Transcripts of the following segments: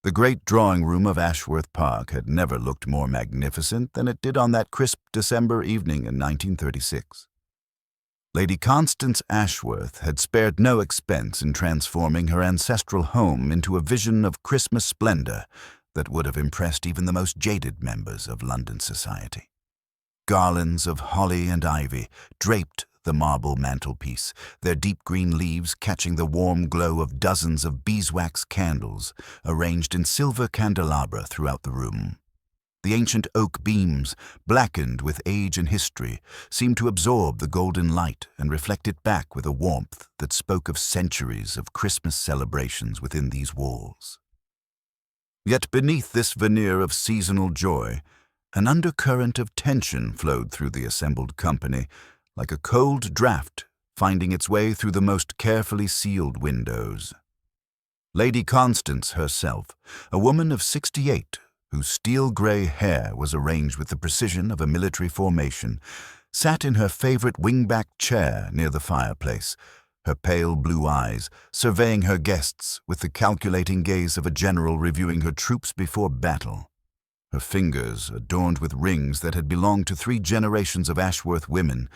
The great drawing-room of Ashworth Park had never looked more magnificent than it did on that crisp December evening in 1936. Lady Constance Ashworth had spared no expense in transforming her ancestral home into a vision of Christmas splendor that would have impressed even the most jaded members of London society. Garlands of holly and ivy draped the marble mantelpiece, their deep green leaves catching the warm glow of dozens of beeswax candles arranged in silver candelabra throughout the room. The ancient oak beams, blackened with age and history, seemed to absorb the golden light and reflect it back with a warmth that spoke of centuries of Christmas celebrations within these walls. Yet beneath this veneer of seasonal joy, an undercurrent of tension flowed through the assembled company, like a cold draught finding its way through the most carefully sealed windows. Lady Constance herself, a woman of 68, whose steel-gray hair was arranged with the precision of a military formation, sat in her favorite wing-back chair near the fireplace, her pale blue eyes surveying her guests with the calculating gaze of a general reviewing her troops before battle. Her fingers, adorned with rings that had belonged to 3 generations of Ashworth women,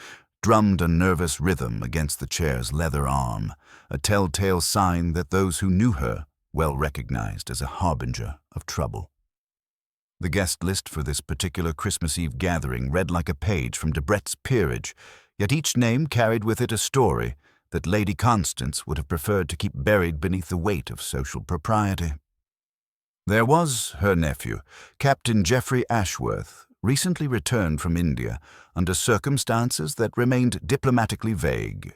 drummed a nervous rhythm against the chair's leather arm, a telltale sign that those who knew her well recognized as a harbinger of trouble. The guest list for this particular Christmas Eve gathering read like a page from Debrett's Peerage, yet each name carried with it a story that Lady Constance would have preferred to keep buried beneath the weight of social propriety. There was her nephew, Captain Geoffrey Ashworth, recently returned from India under circumstances that remained diplomatically vague,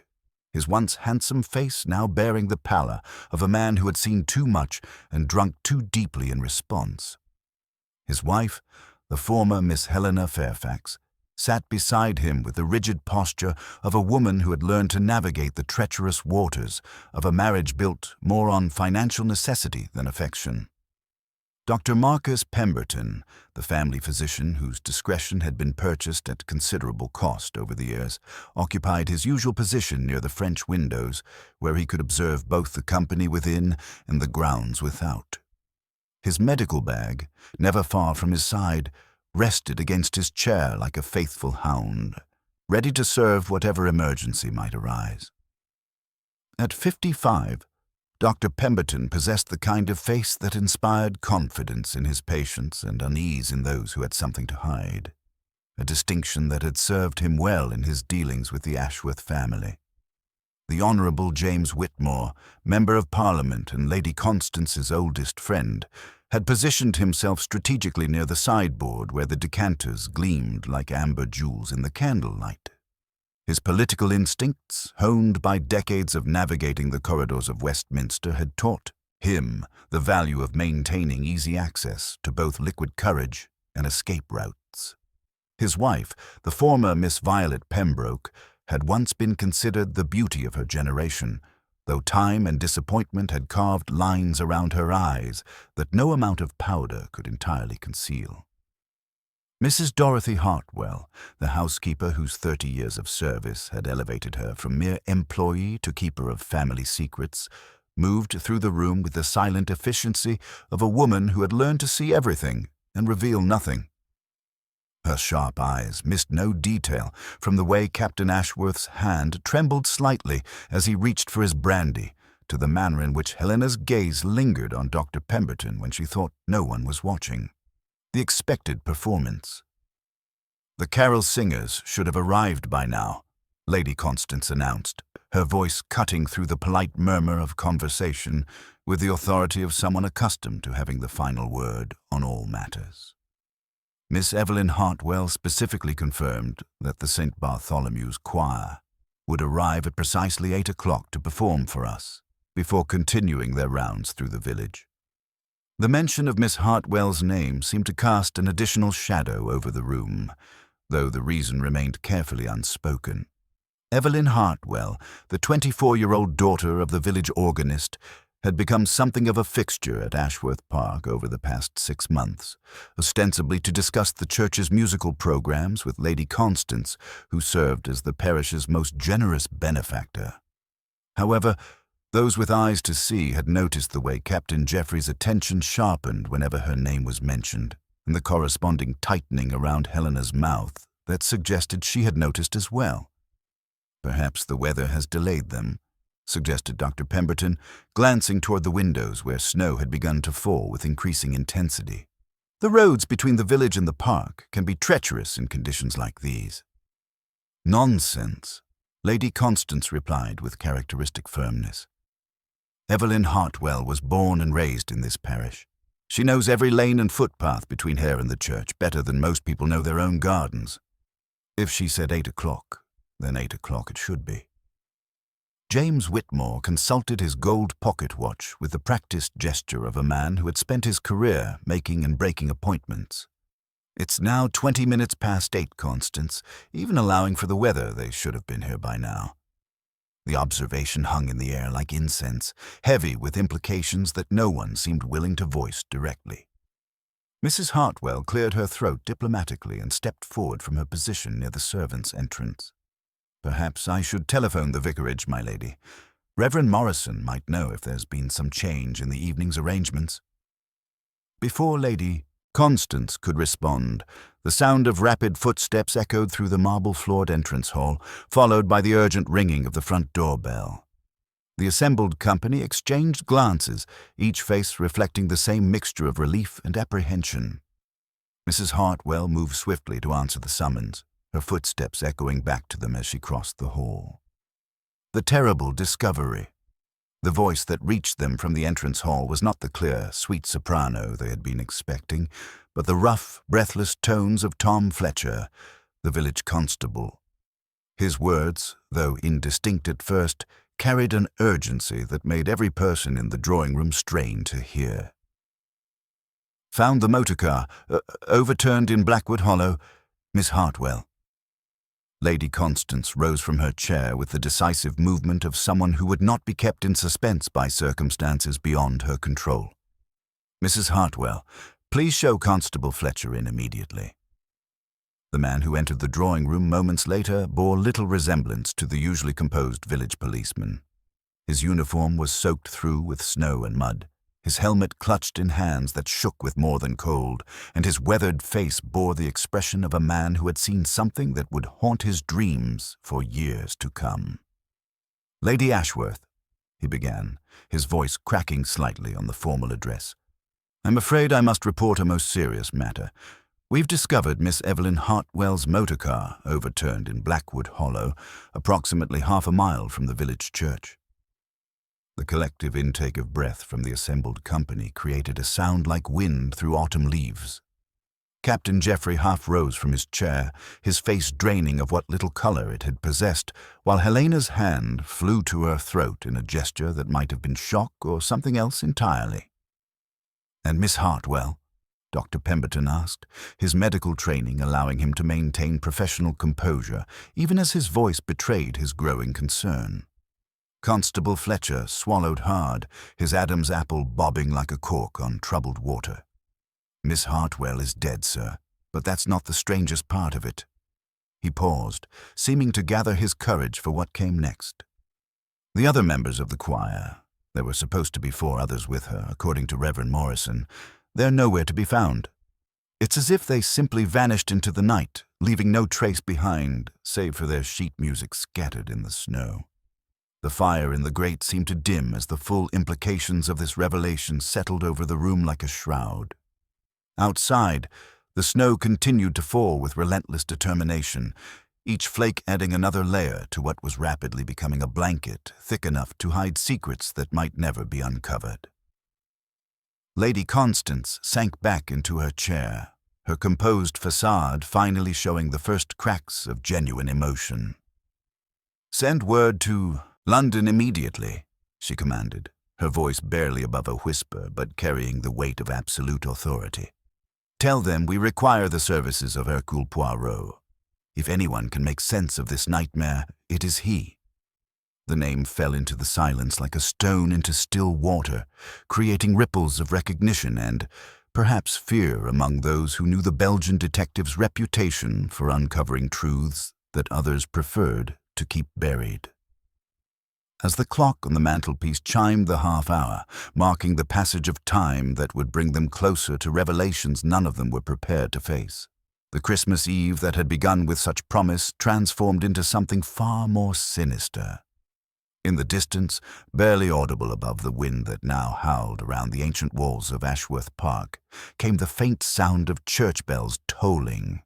his once handsome face now bearing the pallor of a man who had seen too much and drunk too deeply in response. His wife, the former Miss Helena Fairfax, sat beside him with the rigid posture of a woman who had learned to navigate the treacherous waters of a marriage built more on financial necessity than affection. Dr. Marcus Pemberton, the family physician whose discretion had been purchased at considerable cost over the years, occupied his usual position near the French windows, where he could observe both the company within and the grounds without. His medical bag, never far from his side, rested against his chair like a faithful hound, ready to serve whatever emergency might arise. At 55, Dr. Pemberton possessed the kind of face that inspired confidence in his patients and unease in those who had something to hide, a distinction that had served him well in his dealings with the Ashworth family. The Honourable James Whitmore, Member of Parliament and Lady Constance's oldest friend, had positioned himself strategically near the sideboard where the decanters gleamed like amber jewels in the candlelight. His political instincts, honed by decades of navigating the corridors of Westminster, had taught him the value of maintaining easy access to both liquid courage and escape routes. His wife, the former Miss Violet Pembroke, had once been considered the beauty of her generation, though time and disappointment had carved lines around her eyes that no amount of powder could entirely conceal. Mrs. Dorothy Hartwell, the housekeeper whose 30 years of service had elevated her from mere employee to keeper of family secrets, moved through the room with the silent efficiency of a woman who had learned to see everything and reveal nothing. Her sharp eyes missed no detail, from the way Captain Ashworth's hand trembled slightly as he reached for his brandy, to the manner in which Helena's gaze lingered on Dr. Pemberton when she thought no one was watching. The expected performance. "The carol singers should have arrived by now," Lady Constance announced, her voice cutting through the polite murmur of conversation with the authority of someone accustomed to having the final word on all matters. Miss Evelyn Hartwell specifically confirmed that the St. Bartholomew's Choir would arrive at precisely 8 o'clock to perform for us, before continuing their rounds through the village. The mention of Miss Hartwell's name seemed to cast an additional shadow over the room, though the reason remained carefully unspoken. Evelyn Hartwell, the 24-year-old daughter of the village organist, had become something of a fixture at Ashworth Park over the past 6 months, ostensibly to discuss the church's musical programs with Lady Constance, who served as the parish's most generous benefactor. However, Those with eyes to see had noticed the way Captain Jeffrey's attention sharpened whenever her name was mentioned, and the corresponding tightening around Helena's mouth that suggested she had noticed as well. "Perhaps the weather has delayed them," suggested Dr. Pemberton, glancing toward the windows where snow had begun to fall with increasing intensity. "The roads between the village and the park can be treacherous in conditions like these." "Nonsense," Lady Constance replied with characteristic firmness. "Evelyn Hartwell was born and raised in this parish. She knows every lane and footpath between here and the church better than most people know their own gardens. If she said 8 o'clock, then 8 o'clock it should be." James Whitmore consulted his gold pocket watch with the practiced gesture of a man who had spent his career making and breaking appointments. "It's now 20 minutes past 8, Constance. Even allowing for the weather, they should have been here by now." The observation hung in the air like incense, heavy with implications that no one seemed willing to voice directly. Mrs. Hartwell cleared her throat diplomatically and stepped forward from her position near the servants' entrance. "Perhaps I should telephone the vicarage, my lady. Reverend Morrison might know if there's been some change in the evening's arrangements." Before Lady Constance could respond, the sound of rapid footsteps echoed through the marble-floored entrance hall, followed by the urgent ringing of the front door bell. The assembled company exchanged glances, each face reflecting the same mixture of relief and apprehension. Mrs. Hartwell moved swiftly to answer the summons, her footsteps echoing back to them as she crossed the hall. The terrible discovery. The voice that reached them from the entrance hall was not the clear, sweet soprano they had been expecting, but the rough, breathless tones of Tom Fletcher, the village constable. His words, though indistinct at first, carried an urgency that made every person in the drawing-room strain to hear. "Found the motor car, overturned in Blackwood Hollow, Miss Hartwell." Lady Constance rose from her chair with the decisive movement of someone who would not be kept in suspense by circumstances beyond her control. "Mrs. Hartwell, please show Constable Fletcher in immediately." The man who entered the drawing-room moments later bore little resemblance to the usually composed village policeman. His uniform was soaked through with snow and mud, his helmet clutched in hands that shook with more than cold, and his weathered face bore the expression of a man who had seen something that would haunt his dreams for years to come. "Lady Ashworth," he began, his voice cracking slightly on the formal address, "I'm afraid I must report a most serious matter. We've discovered Miss Evelyn Hartwell's motor car overturned in Blackwood Hollow, approximately half a mile from the village church." The collective intake of breath from the assembled company created a sound like wind through autumn leaves. Captain Jeffrey half rose from his chair, his face draining of what little color it had possessed, while Helena's hand flew to her throat in a gesture that might have been shock or something else entirely. "And Miss Hartwell?" Dr. Pemberton asked, his medical training allowing him to maintain professional composure, even as his voice betrayed his growing concern. Constable Fletcher swallowed hard, his Adam's apple bobbing like a cork on troubled water. "Miss Hartwell is dead, sir, but that's not the strangest part of it." He paused, seeming to gather his courage for what came next. "The other members of the choir, there were supposed to be 4 others with her, according to Reverend Morrison, they're nowhere to be found. It's as if they simply vanished into the night, leaving no trace behind, save for their sheet music scattered in the snow." The fire in the grate seemed to dim as the full implications of this revelation settled over the room like a shroud. Outside, the snow continued to fall with relentless determination, each flake adding another layer to what was rapidly becoming a blanket thick enough to hide secrets that might never be uncovered. Lady Constance sank back into her chair, her composed facade finally showing the first cracks of genuine emotion. "Send word to London immediately," she commanded, her voice barely above a whisper but carrying the weight of absolute authority. "Tell them we require the services of Hercule Poirot. If anyone can make sense of this nightmare, it is he." The name fell into the silence like a stone into still water, creating ripples of recognition and, perhaps, fear among those who knew the Belgian detective's reputation for uncovering truths that others preferred to keep buried. as the clock on the mantelpiece chimed the half-hour, marking the passage of time that would bring them closer to revelations none of them were prepared to face. The Christmas Eve that had begun with such promise transformed into something far more sinister. In the distance, barely audible above the wind that now howled around the ancient walls of Ashworth Park, came the faint sound of church bells tolling.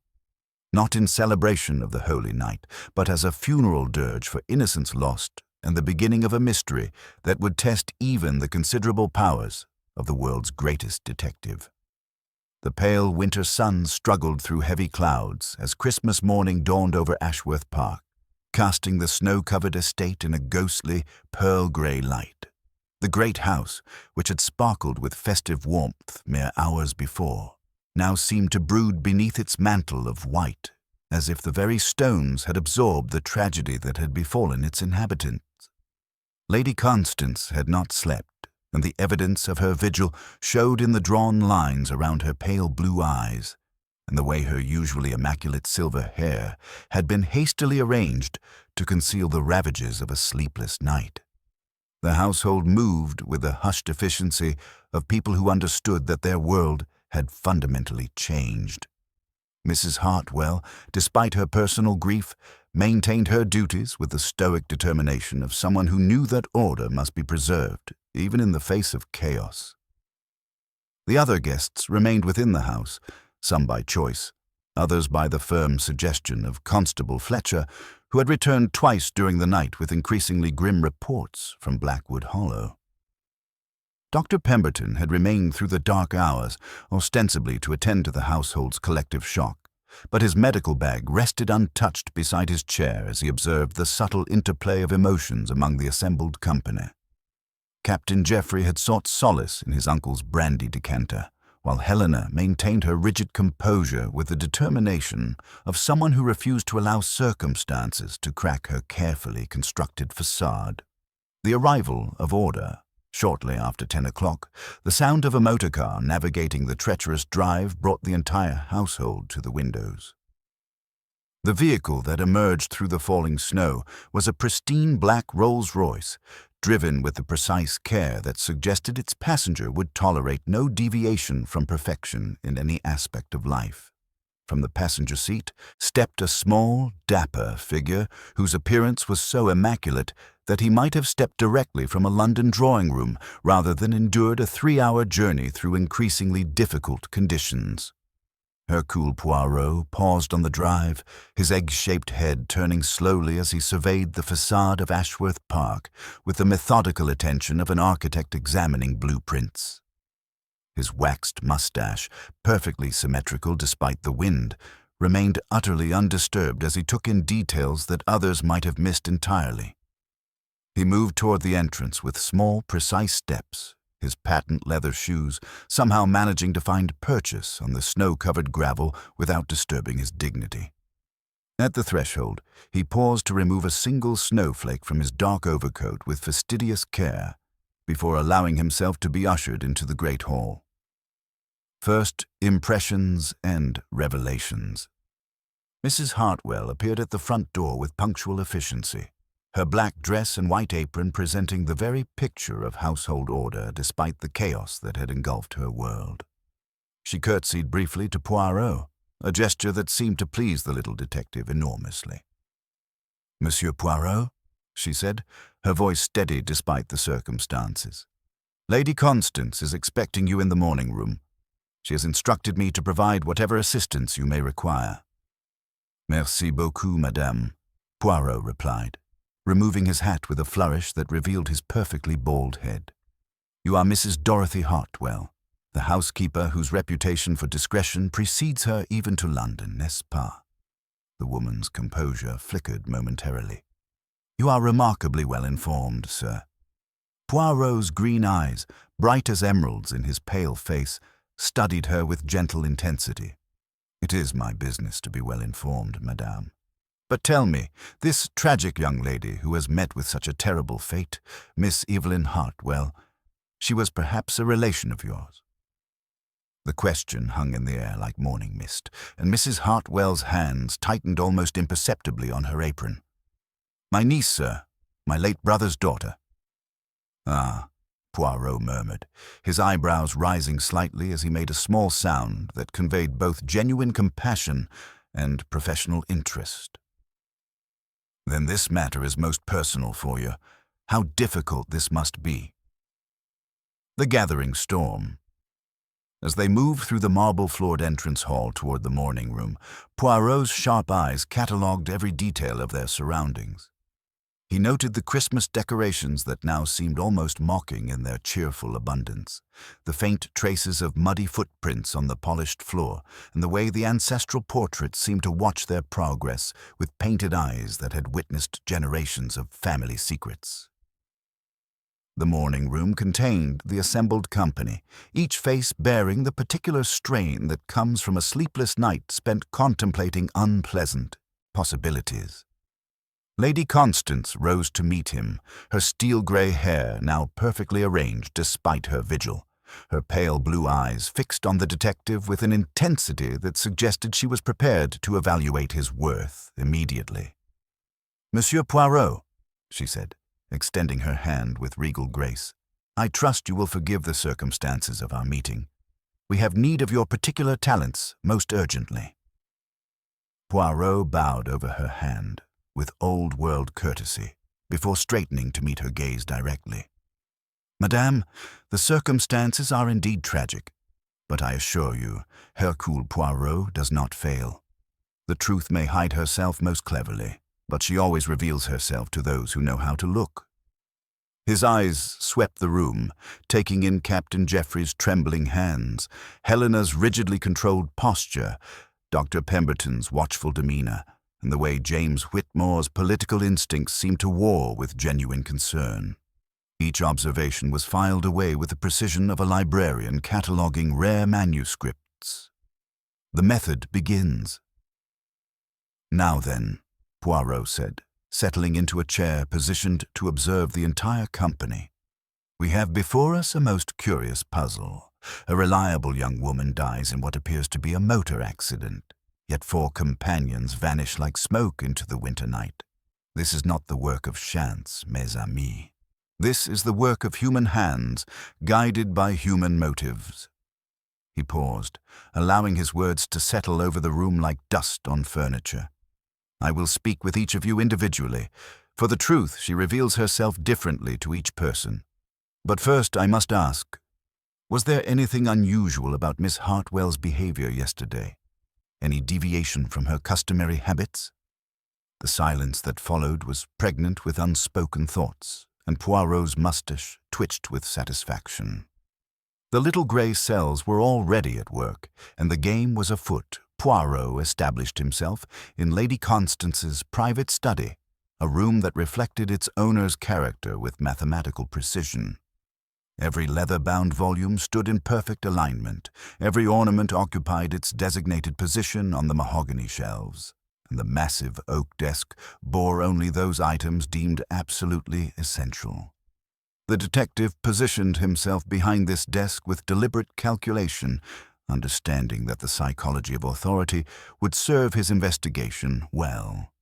Not in celebration of the holy night, but as a funeral dirge for innocence lost and the beginning of a mystery that would test even the considerable powers of the world's greatest detective. The pale winter sun struggled through heavy clouds as Christmas morning dawned over Ashworth Park, casting the snow-covered estate in a ghostly, pearl-grey light. The great house, which had sparkled with festive warmth mere hours before, now seemed to brood beneath its mantle of white, as if the very stones had absorbed the tragedy that had befallen its inhabitants. Lady Constance had not slept, and the evidence of her vigil showed in the drawn lines around her pale blue eyes, and the way her usually immaculate silver hair had been hastily arranged to conceal the ravages of a sleepless night. The household moved with the hushed efficiency of people who understood that their world had fundamentally changed. Mrs. Hartwell, despite her personal grief, maintained her duties with the stoic determination of someone who knew that order must be preserved, even in the face of chaos. The other guests remained within the house, some by choice, others by the firm suggestion of Constable Fletcher, who had returned twice during the night with increasingly grim reports from Blackwood Hollow. Dr. Pemberton had remained through the dark hours, ostensibly to attend to the household's collective shock, but his medical bag rested untouched beside his chair as he observed the subtle interplay of emotions among the assembled company. Captain Geoffrey had sought solace in his uncle's brandy decanter, while Helena maintained her rigid composure with the determination of someone who refused to allow circumstances to crack her carefully constructed facade. The arrival of order. Shortly after 10 o'clock, the sound of a motor car navigating the treacherous drive brought the entire household to the windows. The vehicle that emerged through the falling snow was a pristine black Rolls-Royce, driven with the precise care that suggested its passenger would tolerate no deviation from perfection in any aspect of life. From the passenger seat stepped a small, dapper figure whose appearance was so immaculate that he might have stepped directly from a London drawing-room rather than endured a 3-hour journey through increasingly difficult conditions. Hercule Poirot paused on the drive, his egg-shaped head turning slowly as he surveyed the facade of Ashworth Park with the methodical attention of an architect examining blueprints. His waxed mustache, perfectly symmetrical despite the wind, remained utterly undisturbed as he took in details that others might have missed entirely. He moved toward the entrance with small, precise steps, his patent leather shoes somehow managing to find purchase on the snow-covered gravel without disturbing his dignity. At the threshold, he paused to remove a single snowflake from his dark overcoat with fastidious care before allowing himself to be ushered into the great hall. First, impressions and revelations. Mrs. Hartwell appeared at the front door with punctual efficiency, her black dress and white apron presenting the very picture of household order despite the chaos that had engulfed her world. She curtsied briefly to Poirot, a gesture that seemed to please the little detective enormously. "Monsieur Poirot," she said, her voice steady despite the circumstances. "Lady Constance is expecting you in the morning room. She has instructed me to provide whatever assistance you may require." "Merci beaucoup, madame," Poirot replied, removing his hat with a flourish that revealed his perfectly bald head. "You are Mrs. Dorothy Hartwell, the housekeeper whose reputation for discretion precedes her even to London, n'est-ce pas?" The woman's composure flickered momentarily. "You are remarkably well informed, sir." Poirot's green eyes, bright as emeralds in his pale face, studied her with gentle intensity. "It is my business to be well informed, madame. But tell me, this tragic young lady who has met with such a terrible fate, Miss Evelyn Hartwell, she was perhaps a relation of yours?" The question hung in the air like morning mist, and Mrs. Hartwell's hands tightened almost imperceptibly on her apron. "My niece, sir, My late brother's daughter." "Ah," Poirot murmured, his eyebrows rising slightly as he made a small sound that conveyed both genuine compassion and professional interest. "Then this matter is most personal for you. How difficult this must be." The gathering storm. As they moved through the marble-floored entrance hall toward the morning room, Poirot's sharp eyes catalogued every detail of their surroundings. He noted the Christmas decorations that now seemed almost mocking in their cheerful abundance, the faint traces of muddy footprints on the polished floor, and the way the ancestral portraits seemed to watch their progress with painted eyes that had witnessed generations of family secrets. The morning room contained the assembled company, each face bearing the particular strain that comes from a sleepless night spent contemplating unpleasant possibilities. Lady Constance rose to meet him, her steel-gray hair now perfectly arranged despite her vigil, her pale blue eyes fixed on the detective with an intensity that suggested she was prepared to evaluate his worth immediately. "Monsieur Poirot," she said, extending her hand with regal grace, "I trust you will forgive the circumstances of our meeting. We have need of your particular talents most urgently." Poirot bowed over her hand with old-world courtesy before straightening to meet her gaze directly. "Madame, the circumstances are indeed tragic, but I assure you, Hercule Poirot does not fail. The truth may hide herself most cleverly, but she always reveals herself to those who know how to look." His eyes swept the room, taking in Captain Jeffrey's trembling hands, Helena's rigidly controlled posture, Dr. Pemberton's watchful demeanor, and the way James Whitmore's political instincts seemed to war with genuine concern. Each observation was filed away with the precision of a librarian cataloging rare manuscripts. "The method begins." "Now then," Poirot said, settling into a chair positioned to observe the entire company, "we have before us a most curious puzzle. A reliable young woman dies in what appears to be a motor accident. Yet 4 companions vanish like smoke into the winter night. This is not the work of chance, mes amis. This is the work of human hands, guided by human motives." He paused, allowing his words to settle over the room like dust on furniture. "I will speak with each of you individually. For the truth, she reveals herself differently to each person. But first I must ask, was there anything unusual about Miss Hartwell's behavior yesterday? Any deviation from her customary habits?" The silence that followed was pregnant with unspoken thoughts, and Poirot's mustache twitched with satisfaction. The little grey cells were already at work, and the game was afoot. Poirot established himself in Lady Constance's private study, a room that reflected its owner's character with mathematical precision. Every leather-bound volume stood in perfect alignment, every ornament occupied its designated position on the mahogany shelves, and the massive oak desk bore only those items deemed absolutely essential. The detective positioned himself behind this desk with deliberate calculation, understanding that the psychology of authority would serve his investigation well.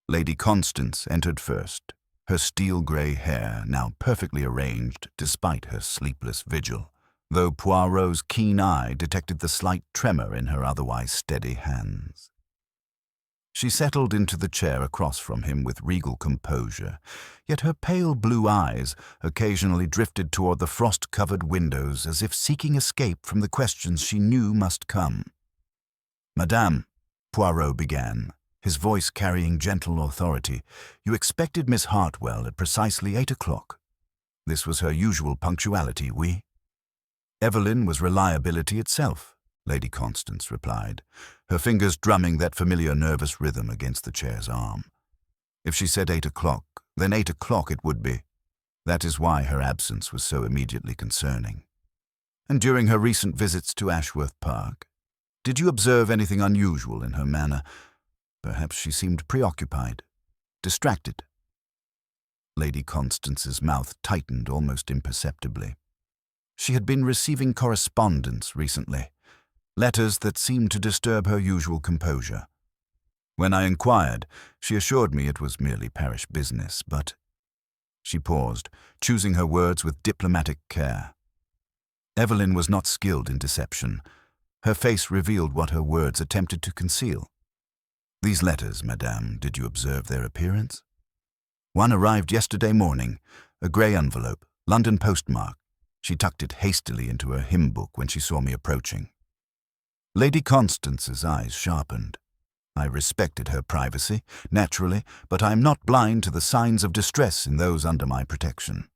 Lady Constance entered first, her steel-grey hair now perfectly arranged despite her sleepless vigil, though Poirot's keen eye detected the slight tremor in her otherwise steady hands. She settled into the chair across from him with regal composure, yet her pale blue eyes occasionally drifted toward the frost-covered windows as if seeking escape from the questions she knew must come. "Madame," Poirot began, his voice carrying gentle authority, "you expected Miss Hartwell at precisely 8 o'clock. This was her usual punctuality, oui?" "Evelyn was reliability itself," Lady Constance replied, her fingers drumming that familiar nervous rhythm against the chair's arm. "If she said 8 o'clock, then 8 o'clock it would be. That is why her absence was so immediately concerning." "And during her recent visits to Ashworth Park, did you observe anything unusual in her manner? Perhaps she seemed preoccupied, distracted." Lady Constance's mouth tightened almost imperceptibly. She had been receiving correspondence recently, letters that seemed to disturb her usual composure. When I inquired, she assured me it was merely parish business, but She paused, choosing her words with diplomatic care. Evelyn was not skilled in deception. Her face revealed what her words attempted to conceal. "These letters, madame, did you observe their appearance?" "One arrived yesterday morning, a grey envelope, London postmark." She tucked it hastily into her hymn book when she saw me approaching. Lady Constance's eyes sharpened. I respected her privacy, naturally, but I am not blind to the signs of distress in those under my protection.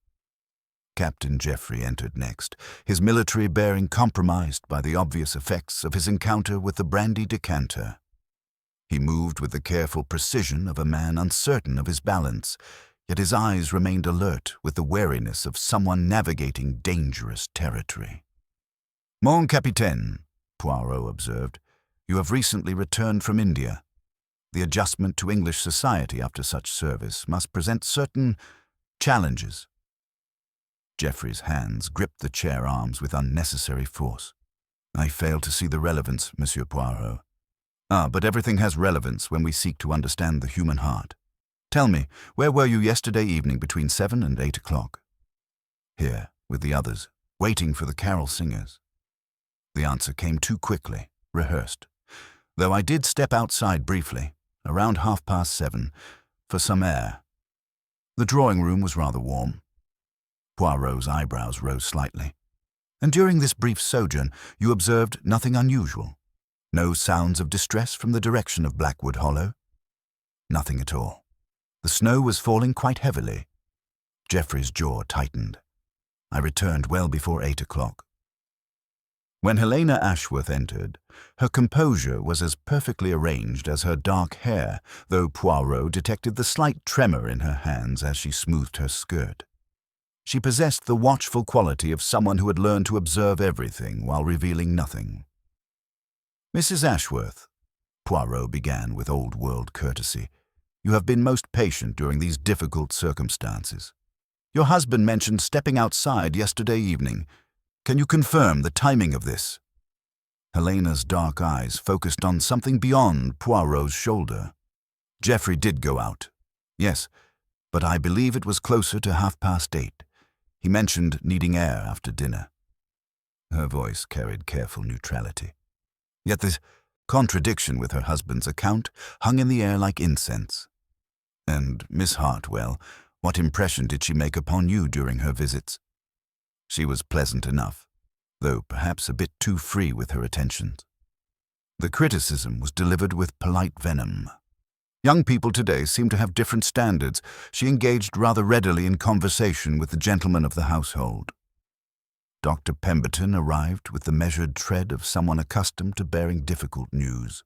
Captain Geoffrey entered next, his military bearing compromised by the obvious effects of his encounter with the brandy decanter. He moved with the careful precision of a man uncertain of his balance, yet his eyes remained alert with the wariness of someone navigating dangerous territory. "Mon capitaine," Poirot observed, "you have recently returned from India. The adjustment to English society after such service must present certain challenges." Geoffrey's hands gripped the chair arms with unnecessary force. "I fail to see the relevance, Monsieur Poirot." But everything has relevance when we seek to understand the human heart. Tell me, where were you yesterday evening between 7 and 8 o'clock? "Here, with the others, waiting for the carol singers." The answer came too quickly, rehearsed. Though I did step outside briefly, around 7:30, for some air. The drawing room was rather warm. Poirot's eyebrows rose slightly. "And during this brief sojourn, you observed nothing unusual? No sounds of distress from the direction of Blackwood Hollow?" "Nothing at all. The snow was falling quite heavily." Geoffrey's jaw tightened. "I returned well before 8 o'clock. When Helena Ashworth entered, her composure was as perfectly arranged as her dark hair, though Poirot detected the slight tremor in her hands as she smoothed her skirt. She possessed the watchful quality of someone who had learned to observe everything while revealing nothing. "Mrs. Ashworth," Poirot began with old-world courtesy, "you have been most patient during these difficult circumstances. Your husband mentioned stepping outside yesterday evening. Can you confirm the timing of this?" Helena's dark eyes focused on something beyond Poirot's shoulder. "Geoffrey did go out. Yes, but I believe it was closer to 8:30. He mentioned needing air after dinner." Her voice carried careful neutrality. Yet this contradiction with her husband's account hung in the air like incense. "And Miss Hartwell, what impression did she make upon you during her visits?" "She was pleasant enough, though perhaps a bit too free with her attentions." The criticism was delivered with polite venom. "Young people today seem to have different standards. She engaged rather readily in conversation with the gentlemen of the household." Dr. Pemberton arrived with the measured tread of someone accustomed to bearing difficult news.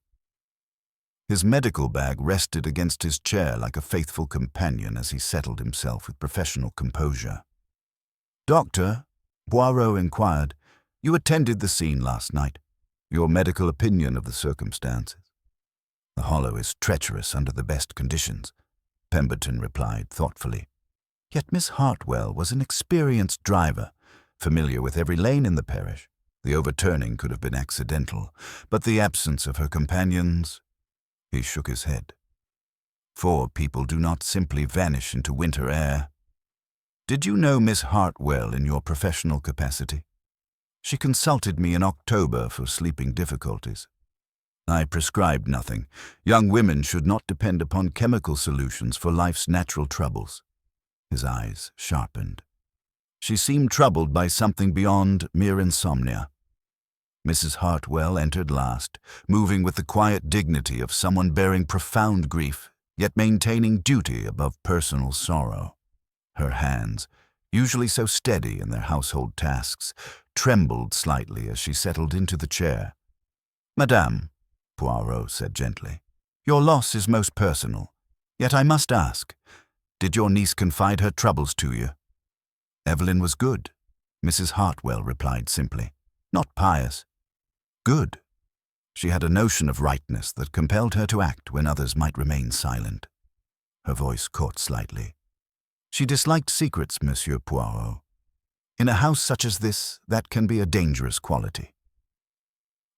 His medical bag rested against his chair like a faithful companion as he settled himself with professional composure. "Doctor," Poirot inquired, "you attended the scene last night. Your medical opinion of the circumstances?" "The hollow is treacherous under the best conditions," Pemberton replied thoughtfully. "Yet Miss Hartwell was an experienced driver, familiar with every lane in the parish. The overturning could have been accidental, but the absence of her companions—" He shook his head. "4 people do not simply vanish into winter air." "Did you know Miss Hartwell in your professional capacity?" "She consulted me in October for sleeping difficulties. I prescribed nothing. Young women should not depend upon chemical solutions for life's natural troubles." His eyes sharpened. "She seemed troubled by something beyond mere insomnia." Mrs. Hartwell entered last, moving with the quiet dignity of someone bearing profound grief, yet maintaining duty above personal sorrow. Her hands, usually so steady in their household tasks, trembled slightly as she settled into the chair. "Madame," Poirot said gently, "your loss is most personal. Yet I must ask, did your niece confide her troubles to you?" "Evelyn was good," Mrs. Hartwell replied simply. "Not pious. Good. She had a notion of rightness that compelled her to act when others might remain silent." Her voice caught slightly. "She disliked secrets, Monsieur Poirot. In a house such as this, that can be a dangerous quality."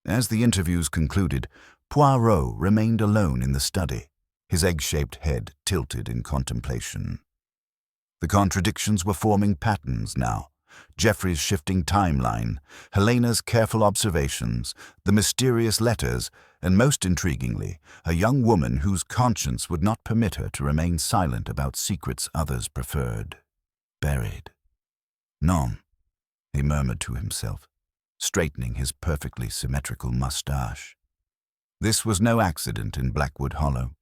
As the interviews concluded, Poirot remained alone in the study, his egg-shaped head tilted in contemplation. The contradictions were forming patterns now. Geoffrey's shifting timeline, Helena's careful observations, the mysterious letters, and most intriguingly, a young woman whose conscience would not permit her to remain silent about secrets others preferred. Buried. Non, he murmured to himself, straightening his perfectly symmetrical mustache. This was no accident in Blackwood Hollow.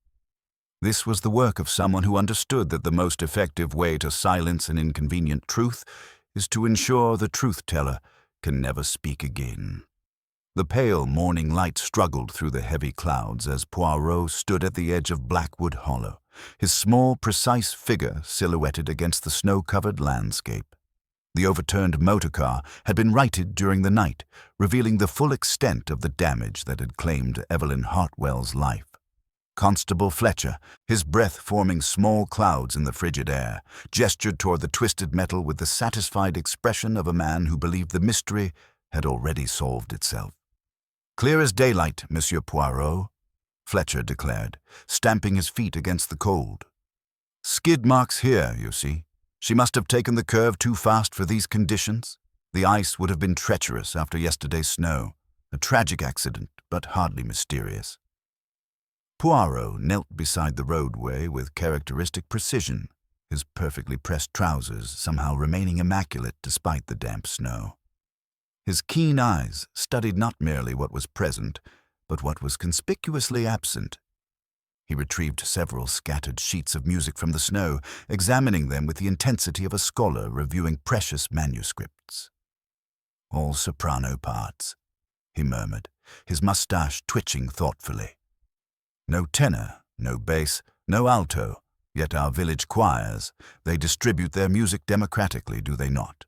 This was the work of someone who understood that the most effective way to silence an inconvenient truth is to ensure the truth-teller can never speak again. The pale morning light struggled through the heavy clouds as Poirot stood at the edge of Blackwood Hollow, his small, precise figure silhouetted against the snow-covered landscape. The overturned motor car had been righted during the night, revealing the full extent of the damage that had claimed Evelyn Hartwell's life. Constable Fletcher, his breath forming small clouds in the frigid air, gestured toward the twisted metal with the satisfied expression of a man who believed the mystery had already solved itself. "Clear as daylight, Monsieur Poirot," Fletcher declared, stamping his feet against the cold. "Skid marks here, you see. She must have taken the curve too fast for these conditions. The ice would have been treacherous after yesterday's snow. A tragic accident, but hardly mysterious." Poirot knelt beside the roadway with characteristic precision, his perfectly pressed trousers somehow remaining immaculate despite the damp snow. His keen eyes studied not merely what was present, but what was conspicuously absent. He retrieved several scattered sheets of music from the snow, examining them with the intensity of a scholar reviewing precious manuscripts. "All soprano parts," he murmured, his mustache twitching thoughtfully. "No tenor, no bass, no alto, yet our village choirs, they distribute their music democratically, do they not?"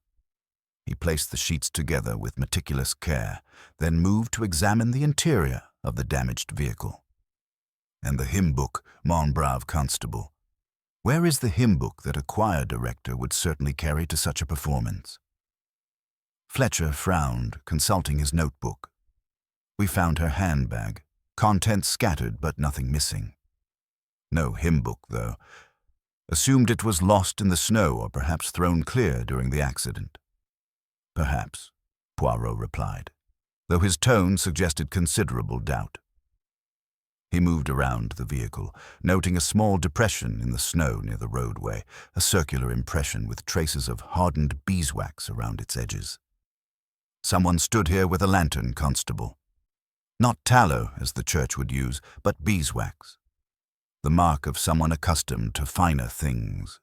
He placed the sheets together with meticulous care, then moved to examine the interior of the damaged vehicle. "And the hymn book, mon brave constable. Where is the hymn book that a choir director would certainly carry to such a performance?" Fletcher frowned, consulting his notebook. "We found her handbag. Contents scattered, but nothing missing. No hymn book, though. Assumed it was lost in the snow or perhaps thrown clear during the accident." "Perhaps," Poirot replied, though his tone suggested considerable doubt. He moved around the vehicle, noting a small depression in the snow near the roadway, a circular impression with traces of hardened beeswax around its edges. "Someone stood here with a lantern, constable. Not tallow, as the church would use, but beeswax. The mark of someone accustomed to finer things."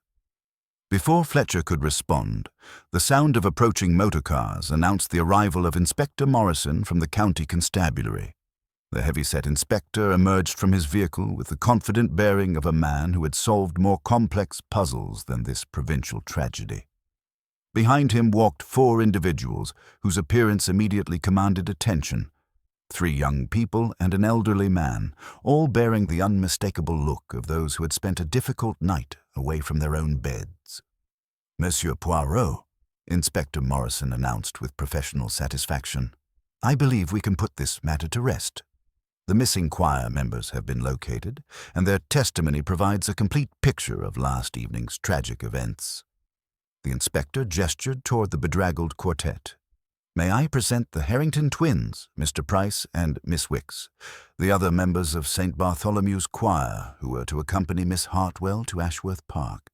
Before Fletcher could respond, the sound of approaching motor cars announced the arrival of Inspector Morrison from the county constabulary. The heavy-set inspector emerged from his vehicle with the confident bearing of a man who had solved more complex puzzles than this provincial tragedy. Behind him walked 4 individuals whose appearance immediately commanded attention. 3 young people and an elderly man, all bearing the unmistakable look of those who had spent a difficult night away from their own beds. "Monsieur Poirot," Inspector Morrison announced with professional satisfaction, "I believe we can put this matter to rest. The missing choir members have been located, and their testimony provides a complete picture of last evening's tragic events." The inspector gestured toward the bedraggled quartet. "May I present the Harrington twins, Mr. Price and Miss Wicks, the other members of St. Bartholomew's choir who were to accompany Miss Hartwell to Ashworth Park.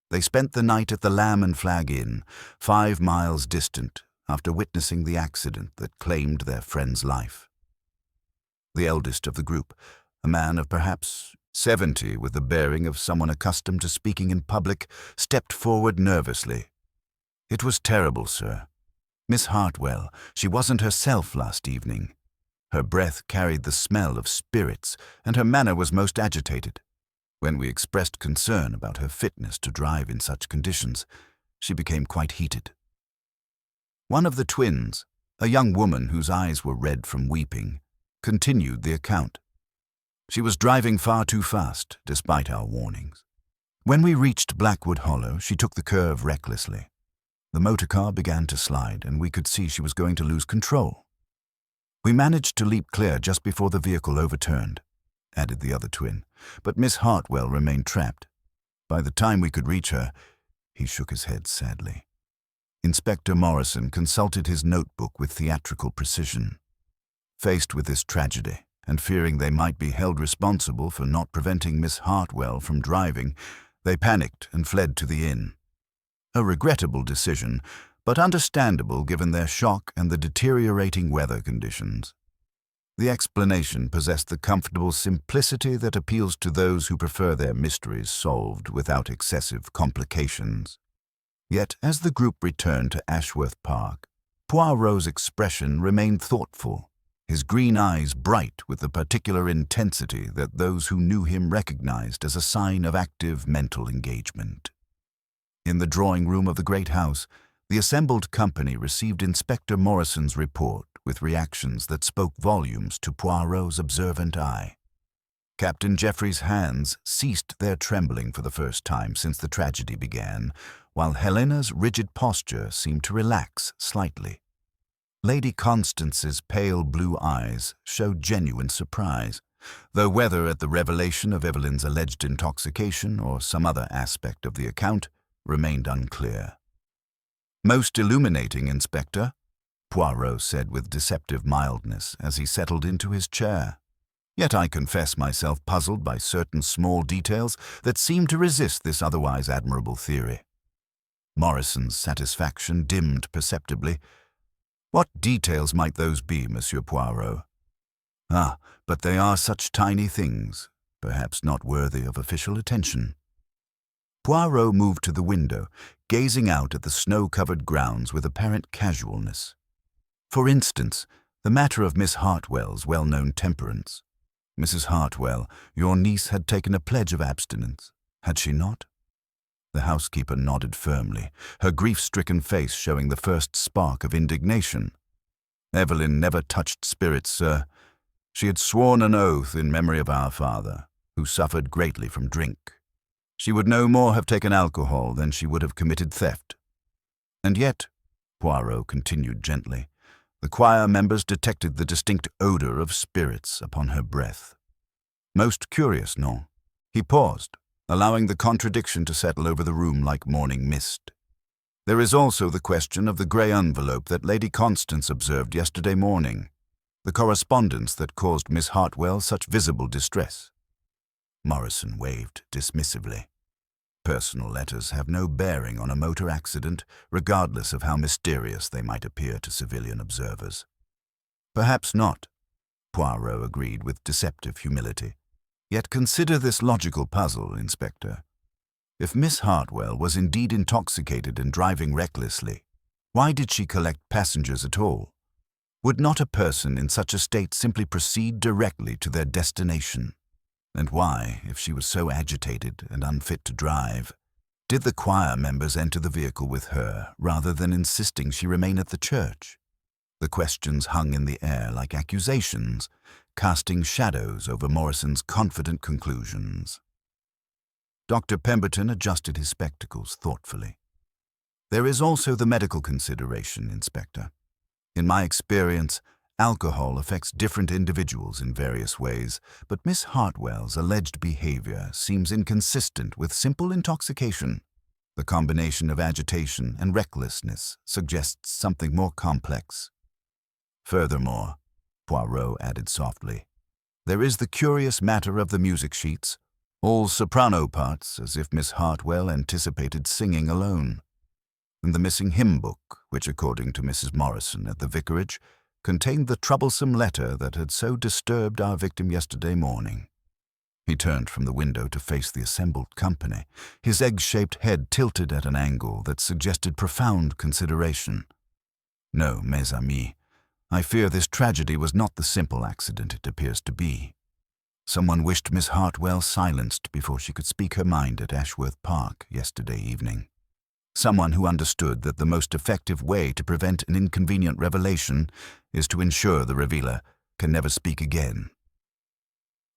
They spent the night at the Lamb and Flag Inn, 5 miles distant, after witnessing the accident that claimed their friend's life." The eldest of the group, a man of perhaps 70 with the bearing of someone accustomed to speaking in public, stepped forward nervously. "It was terrible, sir. Miss Hartwell, she wasn't herself last evening. Her breath carried the smell of spirits, and her manner was most agitated. When we expressed concern about her fitness to drive in such conditions, she became quite heated." One of the twins, a young woman whose eyes were red from weeping, continued the account. "She was driving far too fast, despite our warnings. When we reached Blackwood Hollow, she took the curve recklessly. The motor car began to slide, and we could see she was going to lose control. We managed to leap clear just before the vehicle overturned," added the other twin, "but Miss Hartwell remained trapped. By the time we could reach her, He shook his head sadly. Inspector Morrison consulted his notebook with theatrical precision. Faced with this tragedy, and fearing they might be held responsible for not preventing Miss Hartwell from driving, they panicked and fled to the inn. A regrettable decision, but understandable given their shock and the deteriorating weather conditions. The explanation possessed the comfortable simplicity that appeals to those who prefer their mysteries solved without excessive complications. Yet, as the group returned to Ashworth Park, Poirot's expression remained thoughtful, his green eyes bright with the particular intensity that those who knew him recognized as a sign of active mental engagement. In the drawing room of the great house, the assembled company received Inspector Morrison's report with reactions that spoke volumes to Poirot's observant eye. Captain Jeffrey's hands ceased their trembling for the first time since the tragedy began, while Helena's rigid posture seemed to relax slightly. Lady Constance's pale blue eyes showed genuine surprise, though whether at the revelation of Evelyn's alleged intoxication or some other aspect of the account remained unclear. "Most illuminating, Inspector," Poirot said with deceptive mildness as he settled into his chair. "Yet I confess myself puzzled by certain small details that seem to resist this otherwise admirable theory." Morrison's satisfaction dimmed perceptibly. "What details might those be, Monsieur Poirot?" "Ah, but they are such tiny things, perhaps not worthy of official attention." Poirot moved to the window, gazing out at the snow-covered grounds with apparent casualness. "For instance, the matter of Miss Hartwell's well-known temperance. Mrs. Hartwell, your niece had taken a pledge of abstinence, had she not?" The housekeeper nodded firmly, her grief-stricken face showing the first spark of indignation. "Evelyn never touched spirits, sir. She had sworn an oath in memory of our father, who suffered greatly from drink. She would no more have taken alcohol than she would have committed theft. And yet," Poirot continued gently, "the choir members detected the distinct odor of spirits upon her breath. Most curious, no?" He paused, allowing the contradiction to settle over the room like morning mist. "There is also the question of the grey envelope that Lady Constance observed yesterday morning, the correspondence that caused Miss Hartwell such visible distress." Morrison waved dismissively. "Personal letters have no bearing on a motor accident, regardless of how mysterious they might appear to civilian observers." "Perhaps not," Poirot agreed with deceptive humility. "Yet consider this logical puzzle, Inspector. If Miss Hartwell was indeed intoxicated and driving recklessly, why did she collect passengers at all? Would not a person in such a state simply proceed directly to their destination? And why, if she was so agitated and unfit to drive, did the choir members enter the vehicle with her rather than insisting she remain at the church? The questions hung in the air like accusations, casting shadows over Morrison's confident conclusions. Dr. Pemberton adjusted his spectacles thoughtfully. "There is also the medical consideration, Inspector. In my experience, alcohol affects different individuals in various ways, but Miss Hartwell's alleged behavior seems inconsistent with simple intoxication. The combination of agitation and recklessness suggests something more complex. Furthermore," Poirot added softly, "there is the curious matter of the music sheets, all soprano parts, as if Miss Hartwell anticipated singing alone. And the missing hymn book, which, according to Mrs. Morrison at the vicarage, contained the troublesome letter that had so disturbed our victim yesterday morning." He turned from the window to face the assembled company, his egg-shaped head tilted at an angle that suggested profound consideration. "No, mes amis, I fear this tragedy was not the simple accident it appears to be. Someone wished Miss Hartwell silenced before she could speak her mind at Ashworth Park yesterday evening. Someone who understood that the most effective way to prevent an inconvenient revelation is to ensure the revealer can never speak again."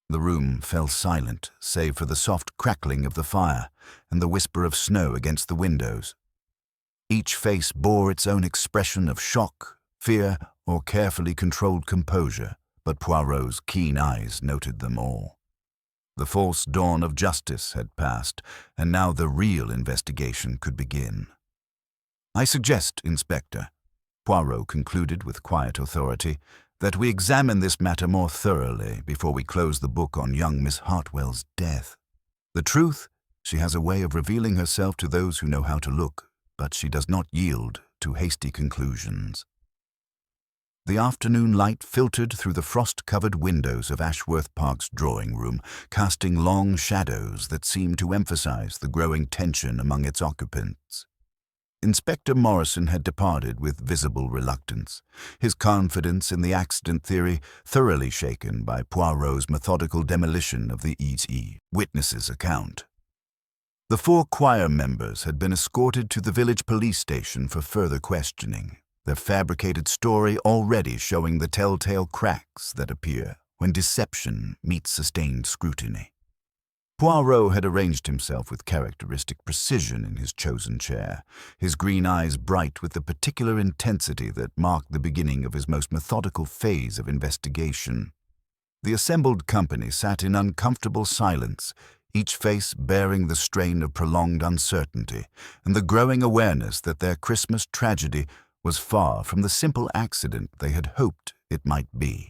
The room fell silent, save for the soft crackling of the fire and the whisper of snow against the windows. Each face bore its own expression of shock, fear, or carefully controlled composure, but Poirot's keen eyes noted them all. The false dawn of justice had passed, and now the real investigation could begin. "I suggest, Inspector," Poirot concluded with quiet authority, "that we examine this matter more thoroughly before we close the book on young Miss Hartwell's death. The truth, she has a way of revealing herself to those who know how to look, but she does not yield to hasty conclusions." The afternoon light filtered through the frost-covered windows of Ashworth Park's drawing room, casting long shadows that seemed to emphasize the growing tension among its occupants. Inspector Morrison had departed with visible reluctance, his confidence in the accident theory thoroughly shaken by Poirot's methodical demolition of the E.T. witness's account. The 4 choir members had been escorted to the village police station for further questioning, their fabricated story already showing the telltale cracks that appear when deception meets sustained scrutiny. Poirot had arranged himself with characteristic precision in his chosen chair, his green eyes bright with the particular intensity that marked the beginning of his most methodical phase of investigation. The assembled company sat in uncomfortable silence, each face bearing the strain of prolonged uncertainty and the growing awareness that their Christmas tragedy was far from the simple accident they had hoped it might be.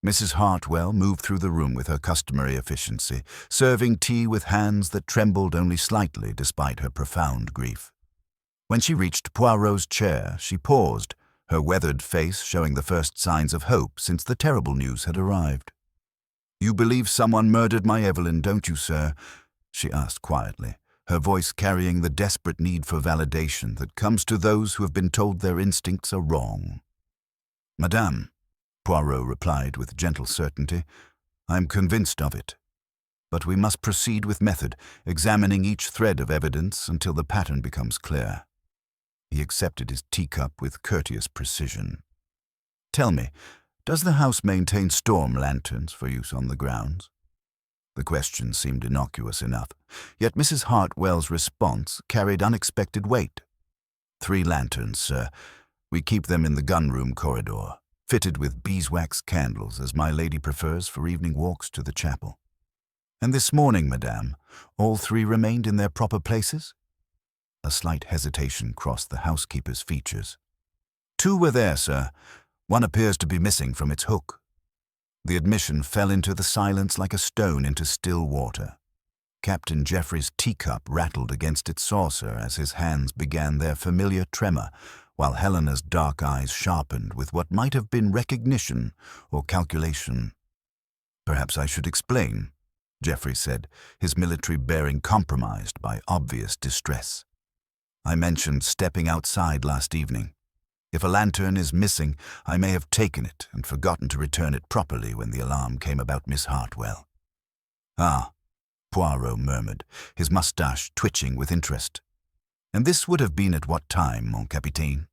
Mrs. Hartwell moved through the room with her customary efficiency, serving tea with hands that trembled only slightly despite her profound grief. When she reached Poirot's chair, she paused, her weathered face showing the first signs of hope since the terrible news had arrived. "You believe someone murdered my Evelyn, don't you, sir?" she asked quietly, her voice carrying the desperate need for validation that comes to those who have been told their instincts are wrong. "Madame," Poirot replied with gentle certainty, "I am convinced of it. But we must proceed with method, examining each thread of evidence until the pattern becomes clear." He accepted his teacup with courteous precision. "Tell me, does the house maintain storm lanterns for use on the grounds?" The question seemed innocuous enough, yet Mrs. Hartwell's response carried unexpected weight. "3 lanterns, sir. We keep them in the gun-room corridor, fitted with beeswax candles as my lady prefers for evening walks to the chapel." "And this morning, madame, all 3 remained in their proper places?" A slight hesitation crossed the housekeeper's features. "2 were there, sir. 1 appears to be missing from its hook." The admission fell into the silence like a stone into still water. Captain Jeffrey's teacup rattled against its saucer as his hands began their familiar tremor, while Helena's dark eyes sharpened with what might have been recognition or calculation. "Perhaps I should explain," Jeffrey said, his military bearing compromised by obvious distress. "I mentioned stepping outside last evening. If a lantern is missing, I may have taken it and forgotten to return it properly when the alarm came about Miss Hartwell." "Ah," Poirot murmured, his moustache twitching with interest. "And this would have been at what time, mon capitaine?"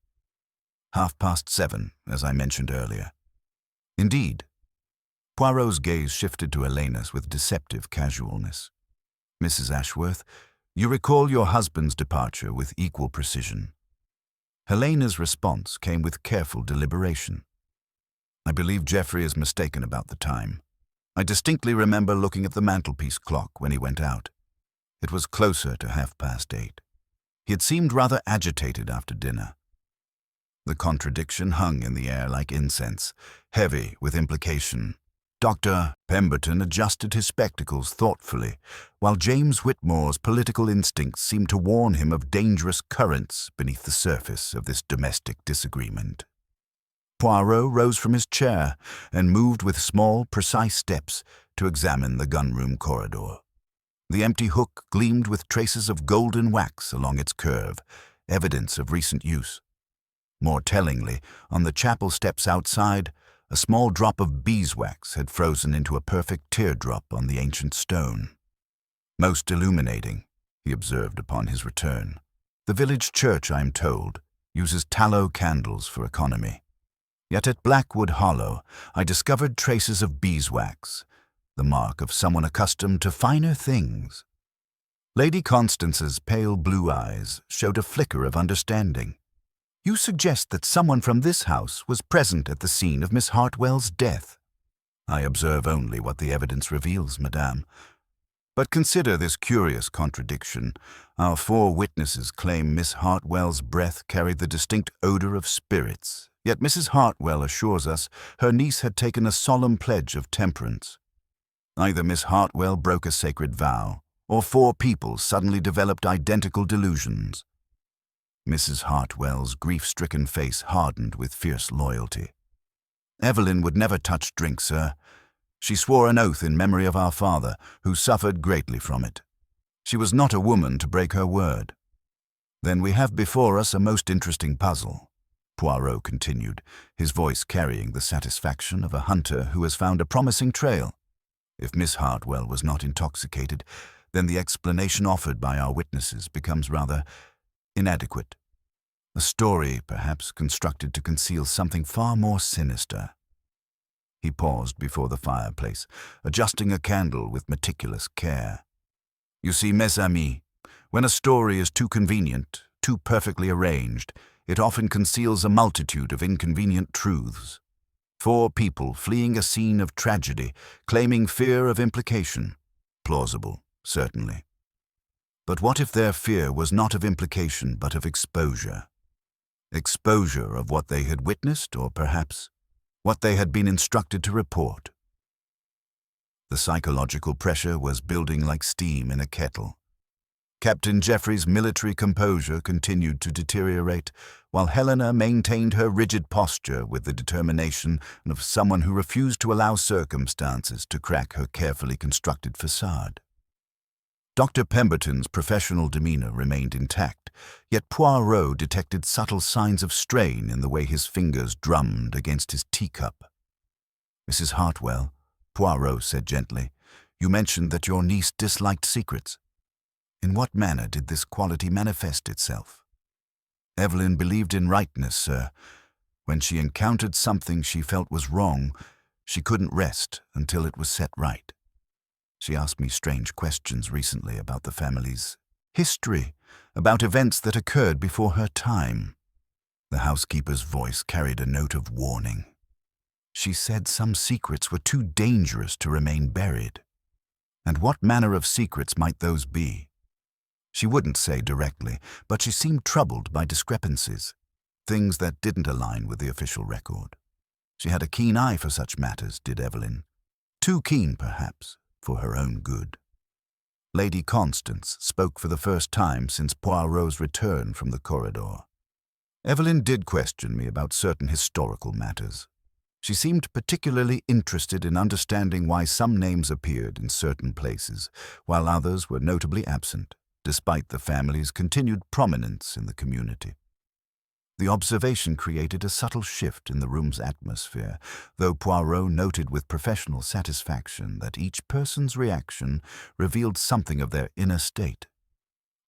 7:30, as I mentioned earlier." "Indeed." Poirot's gaze shifted to Helena's with deceptive casualness. "Mrs. Ashworth, you recall your husband's departure with equal precision." Helena's response came with careful deliberation. "I believe Jeffrey is mistaken about the time. I distinctly remember looking at the mantelpiece clock when he went out. It was closer to 8:30. He had seemed rather agitated after dinner." The contradiction hung in the air like incense, heavy with implication. Dr. Pemberton adjusted his spectacles thoughtfully, while James Whitmore's political instincts seemed to warn him of dangerous currents beneath the surface of this domestic disagreement. Poirot rose from his chair and moved with small, precise steps to examine the gunroom corridor. The empty hook gleamed with traces of golden wax along its curve, evidence of recent use. More tellingly, on the chapel steps outside, a small drop of beeswax had frozen into a perfect teardrop on the ancient stone. "Most illuminating," he observed upon his return. "The village church, I am told, uses tallow candles for economy. Yet at Blackwood Hollow, I discovered traces of beeswax, the mark of someone accustomed to finer things." Lady Constance's pale blue eyes showed a flicker of understanding. "You suggest that someone from this house was present at the scene of Miss Hartwell's death?" I observe only what the evidence reveals, madame. But consider this curious contradiction. Our 4 witnesses claim Miss Hartwell's breath carried the distinct odor of spirits, yet Mrs. Hartwell assures us her niece had taken a solemn pledge of temperance. Either Miss Hartwell broke a sacred vow, or 4 people suddenly developed identical delusions. Mrs. Hartwell's grief-stricken face hardened with fierce loyalty. Evelyn would never touch drink, sir. She swore an oath in memory of our father, who suffered greatly from it. She was not a woman to break her word. Then we have before us a most interesting puzzle, Poirot continued, his voice carrying the satisfaction of a hunter who has found a promising trail. If Miss Hartwell was not intoxicated, then the explanation offered by our witnesses becomes rather inadequate. A story, perhaps, constructed to conceal something far more sinister. He paused before the fireplace, adjusting a candle with meticulous care. You see, mes amis, when a story is too convenient, too perfectly arranged, it often conceals a multitude of inconvenient truths. 4 people fleeing a scene of tragedy, claiming fear of implication. Plausible, certainly. But what if their fear was not of implication but of exposure? Exposure of what they had witnessed, or perhaps what they had been instructed to report. The psychological pressure was building like steam in a kettle. Captain Jeffrey's military composure continued to deteriorate, while Helena maintained her rigid posture with the determination of someone who refused to allow circumstances to crack her carefully constructed facade. Dr. Pemberton's professional demeanor remained intact, yet Poirot detected subtle signs of strain in the way his fingers drummed against his teacup. Mrs. Hartwell, Poirot said gently, you mentioned that your niece disliked secrets. In what manner did this quality manifest itself? Evelyn believed in rightness, sir. When she encountered something she felt was wrong, she couldn't rest until it was set right. She asked me strange questions recently about the family's history, about events that occurred before her time. The housekeeper's voice carried a note of warning. She said some secrets were too dangerous to remain buried. And what manner of secrets might those be? She wouldn't say directly, but she seemed troubled by discrepancies, things that didn't align with the official record. She had a keen eye for such matters, did Evelyn. Too keen, perhaps, for her own good. Lady Constance spoke for the first time since Poirot's return from the corridor. Evelyn did question me about certain historical matters. She seemed particularly interested in understanding why some names appeared in certain places, while others were notably absent, despite the family's continued prominence in the community. The observation created a subtle shift in the room's atmosphere, though Poirot noted with professional satisfaction that each person's reaction revealed something of their inner state.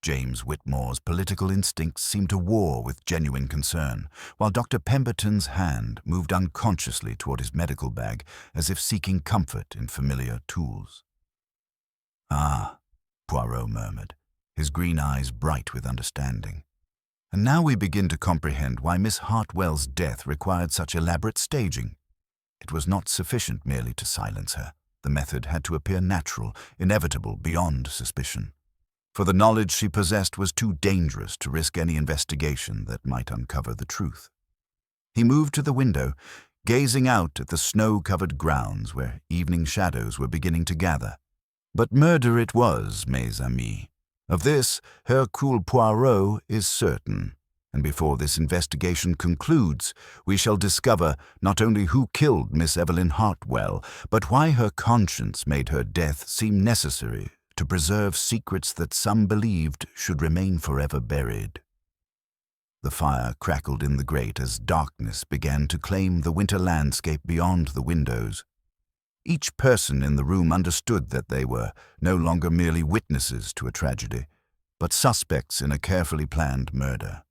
James Whitmore's political instincts seemed to war with genuine concern, while Dr. Pemberton's hand moved unconsciously toward his medical bag, as if seeking comfort in familiar tools. Ah, Poirot murmured, his green eyes bright with understanding. And now we begin to comprehend why Miss Hartwell's death required such elaborate staging. It was not sufficient merely to silence her. The method had to appear natural, inevitable, beyond suspicion. For the knowledge she possessed was too dangerous to risk any investigation that might uncover the truth. He moved to the window, gazing out at the snow-covered grounds where evening shadows were beginning to gather. But murder it was, mes amis. Of this, Hercule Poirot is certain, and before this investigation concludes, we shall discover not only who killed Miss Evelyn Hartwell, but why her conscience made her death seem necessary to preserve secrets that some believed should remain forever buried. The fire crackled in the grate as darkness began to claim the winter landscape beyond the windows. Each person in the room understood that they were no longer merely witnesses to a tragedy, but suspects in a carefully planned murder.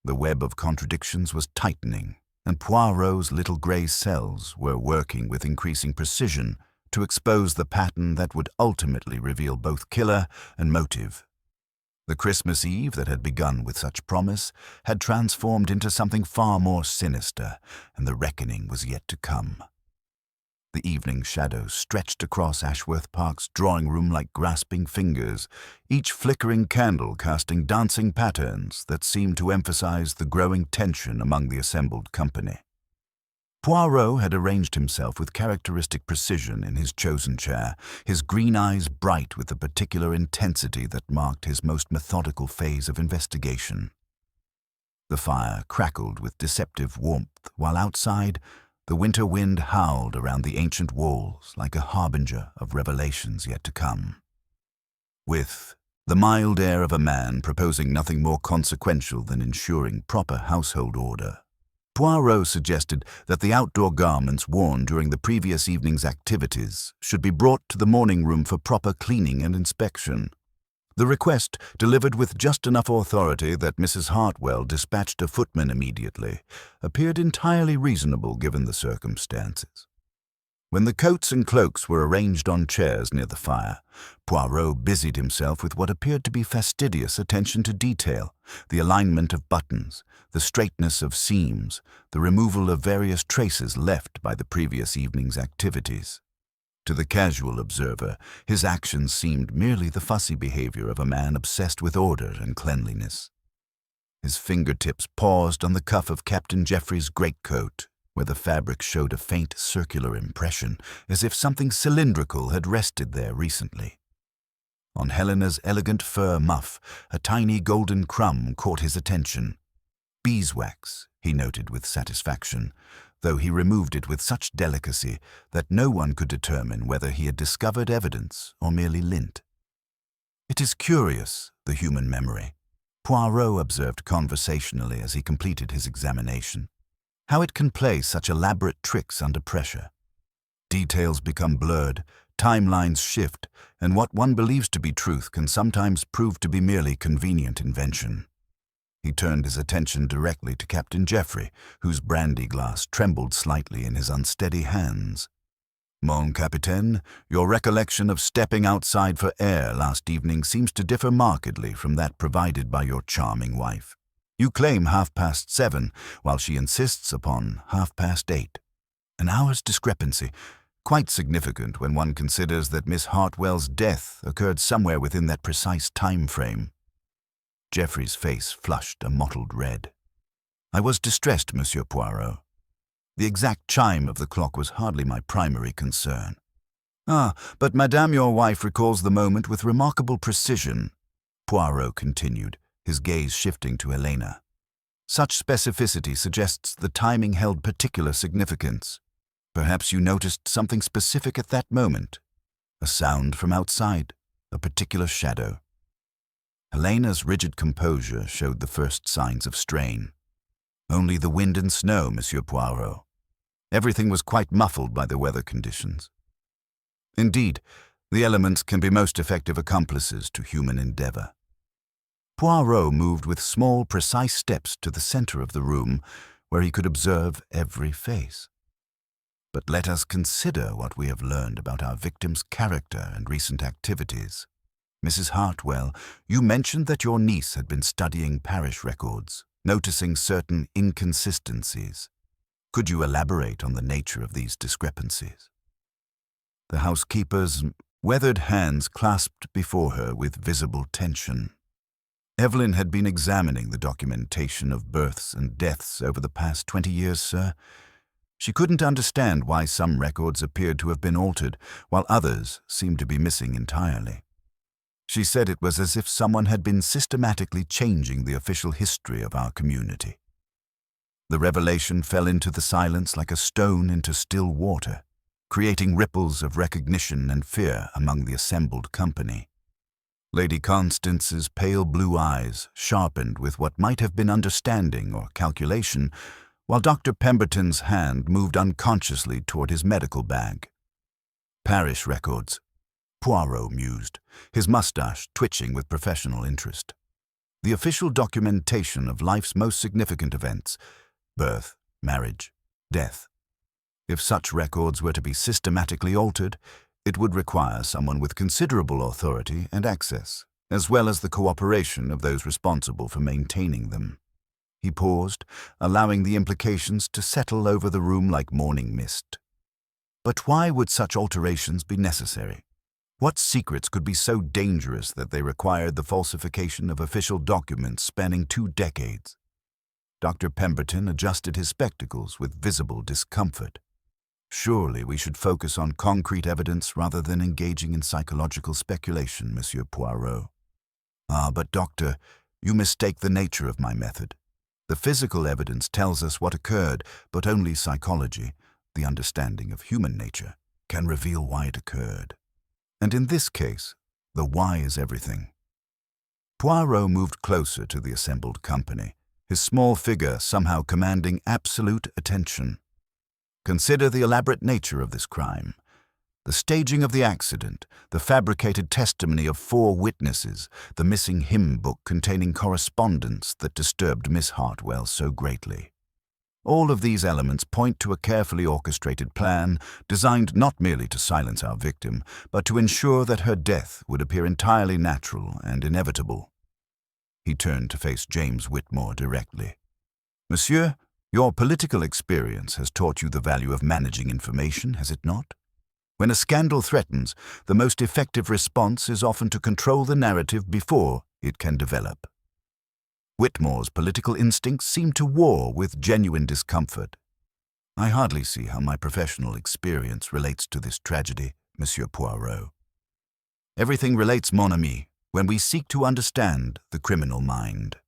The web of contradictions was tightening, and Poirot's little grey cells were working with increasing precision to expose the pattern that would ultimately reveal both killer and motive. The Christmas Eve that had begun with such promise had transformed into something far more sinister, and the reckoning was yet to come. The evening shadows stretched across Ashworth Park's drawing room like grasping fingers, each flickering candle casting dancing patterns that seemed to emphasize the growing tension among the assembled company. Poirot had arranged himself with characteristic precision in his chosen chair, his green eyes bright with the particular intensity that marked his most methodical phase of investigation. The fire crackled with deceptive warmth, while outside, the winter wind howled around the ancient walls like a harbinger of revelations yet to come. With the mild air of a man proposing nothing more consequential than ensuring proper household order, Poirot suggested that the outdoor garments worn during the previous evening's activities should be brought to the morning room for proper cleaning and inspection. The request, delivered with just enough authority that Mrs. Hartwell dispatched a footman immediately, appeared entirely reasonable given the circumstances. When the coats and cloaks were arranged on chairs near the fire, Poirot busied himself with what appeared to be fastidious attention to detail, the alignment of buttons, the straightness of seams, the removal of various traces left by the previous evening's activities. To the casual observer, his actions seemed merely the fussy behavior of a man obsessed with order and cleanliness. His fingertips paused on the cuff of Captain Jeffrey's greatcoat, where the fabric showed a faint circular impression, as if something cylindrical had rested there recently. On Helena's elegant fur muff, a tiny golden crumb caught his attention. Beeswax, he noted with satisfaction, though he removed it with such delicacy that no one could determine whether he had discovered evidence or merely lint. "It is curious, the human memory," Poirot observed conversationally as he completed his examination, "how it can play such elaborate tricks under pressure. Details become blurred, timelines shift, and what one believes to be truth can sometimes prove to be merely convenient invention." He turned his attention directly to Captain Jeffrey, whose brandy glass trembled slightly in his unsteady hands. "Mon capitaine, your recollection of stepping outside for air last evening seems to differ markedly from that provided by your charming wife. You claim 7:30, while she insists upon 8:30. An hour's discrepancy, quite significant when one considers that Miss Hartwell's death occurred somewhere within that precise time frame." Geoffrey's face flushed a mottled red. "I was distressed, Monsieur Poirot. The exact chime of the clock was hardly my primary concern." "Ah, but Madame your wife recalls the moment with remarkable precision," Poirot continued, his gaze shifting to Helena. "Such specificity suggests the timing held particular significance. Perhaps you noticed something specific at that moment. A sound from outside, a particular shadow." Helena's rigid composure showed the first signs of strain. "Only the wind and snow, Monsieur Poirot. Everything was quite muffled by the weather conditions." "Indeed, the elements can be most effective accomplices to human endeavor." Poirot moved with small, precise steps to the center of the room, where he could observe every face. "But let us consider what we have learned about our victim's character and recent activities. Mrs. Hartwell, you mentioned that your niece had been studying parish records, noticing certain inconsistencies. Could you elaborate on the nature of these discrepancies?" The housekeeper's weathered hands clasped before her with visible tension. "Evelyn had been examining the documentation of births and deaths over the past 20 years, sir. She couldn't understand why some records appeared to have been altered, while others seemed to be missing entirely. She said it was as if someone had been systematically changing the official history of our community." The revelation fell into the silence like a stone into still water, creating ripples of recognition and fear among the assembled company. Lady Constance's pale blue eyes sharpened with what might have been understanding or calculation, while Dr. Pemberton's hand moved unconsciously toward his medical bag. "Parish records," Poirot mused, his mustache twitching with professional interest. "The official documentation of life's most significant events: birth, marriage, death. If such records were to be systematically altered, it would require someone with considerable authority and access, as well as the cooperation of those responsible for maintaining them." He paused, allowing the implications to settle over the room like morning mist. But why would such alterations be necessary? What secrets could be so dangerous that they required the falsification of official documents spanning 2 decades? Dr. Pemberton adjusted his spectacles with visible discomfort. Surely we should focus on concrete evidence rather than engaging in psychological speculation, Monsieur Poirot. Ah, but doctor, you mistake the nature of my method. The physical evidence tells us what occurred, but only psychology, the understanding of human nature, can reveal why it occurred. And in this case, the why is everything. Poirot moved closer to the assembled company, his small figure somehow commanding absolute attention. Consider the elaborate nature of this crime. The staging of the accident, the fabricated testimony of 4 witnesses, the missing hymn book containing correspondence that disturbed Miss Hartwell so greatly. All of these elements point to a carefully orchestrated plan designed not merely to silence our victim, but to ensure that her death would appear entirely natural and inevitable. He turned to face James Whitmore directly. Monsieur, your political experience has taught you the value of managing information, has it not? When a scandal threatens, the most effective response is often to control the narrative before it can develop. Whitmore's political instincts seemed to war with genuine discomfort. I hardly see how my professional experience relates to this tragedy, Monsieur Poirot. Everything relates, mon ami, when we seek to understand the criminal mind.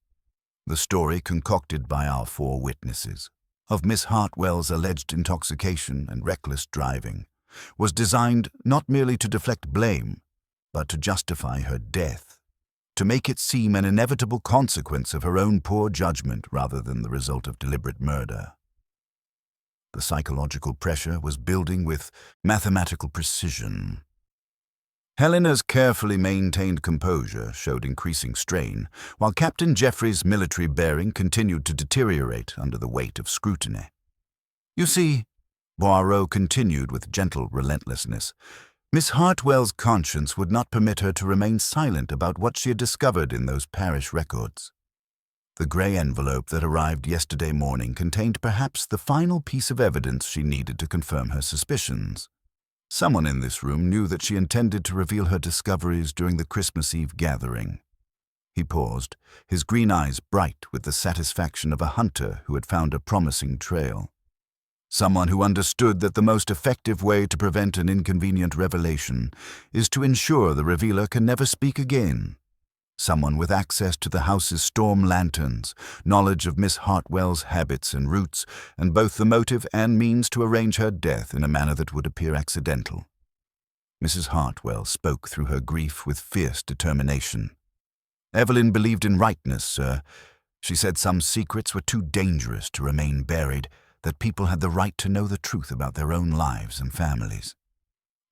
The story concocted by our 4 witnesses of Miss Hartwell's alleged intoxication and reckless driving was designed not merely to deflect blame, but to justify her death, to make it seem an inevitable consequence of her own poor judgment rather than the result of deliberate murder. The psychological pressure was building with mathematical precision. Helena's carefully maintained composure showed increasing strain, while Captain Jeffrey's military bearing continued to deteriorate under the weight of scrutiny. You see, Poirot continued with gentle relentlessness, Miss Hartwell's conscience would not permit her to remain silent about what she had discovered in those parish records. The grey envelope that arrived yesterday morning contained perhaps the final piece of evidence she needed to confirm her suspicions. Someone in this room knew that she intended to reveal her discoveries during the Christmas Eve gathering. He paused, his green eyes bright with the satisfaction of a hunter who had found a promising trail. Someone who understood that the most effective way to prevent an inconvenient revelation is to ensure the revealer can never speak again. Someone with access to the house's storm lanterns, knowledge of Miss Hartwell's habits and routes, and both the motive and means to arrange her death in a manner that would appear accidental. Mrs. Hartwell spoke through her grief with fierce determination. Evelyn believed in rightness, sir. She said some secrets were too dangerous to remain buried, that people had the right to know the truth about their own lives and families.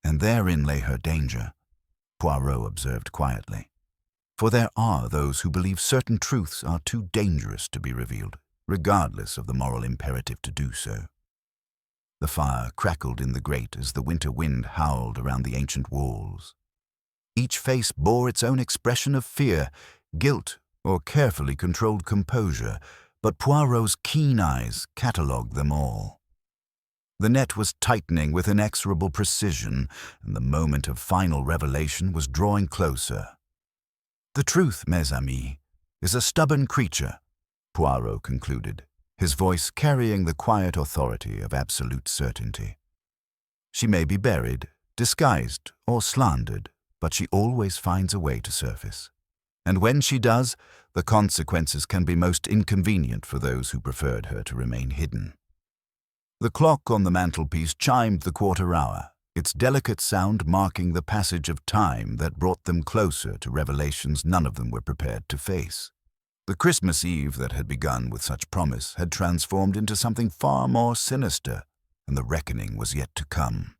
And therein lay her danger, Poirot observed quietly. For there are those who believe certain truths are too dangerous to be revealed, regardless of the moral imperative to do so. The fire crackled in the grate as the winter wind howled around the ancient walls. Each face bore its own expression of fear, guilt, or carefully controlled composure, but Poirot's keen eyes catalogued them all. The net was tightening with inexorable precision, and the moment of final revelation was drawing closer. The truth, mes amis, is a stubborn creature, Poirot concluded, his voice carrying the quiet authority of absolute certainty. She may be buried, disguised, or slandered, but she always finds a way to surface. And when she does, the consequences can be most inconvenient for those who preferred her to remain hidden. The clock on the mantelpiece chimed the 1/4 hour, its delicate sound marking the passage of time that brought them closer to revelations none of them were prepared to face. The Christmas Eve that had begun with such promise had transformed into something far more sinister, and the reckoning was yet to come.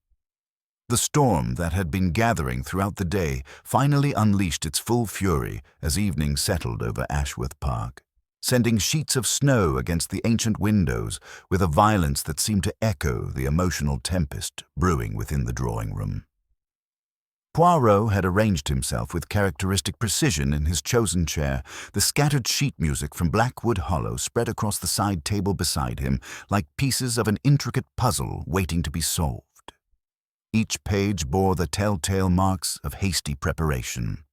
The storm that had been gathering throughout the day finally unleashed its full fury as evening settled over Ashworth Park, sending sheets of snow against the ancient windows with a violence that seemed to echo the emotional tempest brewing within the drawing-room. Poirot had arranged himself with characteristic precision in his chosen chair, the scattered sheet music from Blackwood Hollow spread across the side table beside him like pieces of an intricate puzzle waiting to be solved. Each page bore the telltale marks of hasty preparation.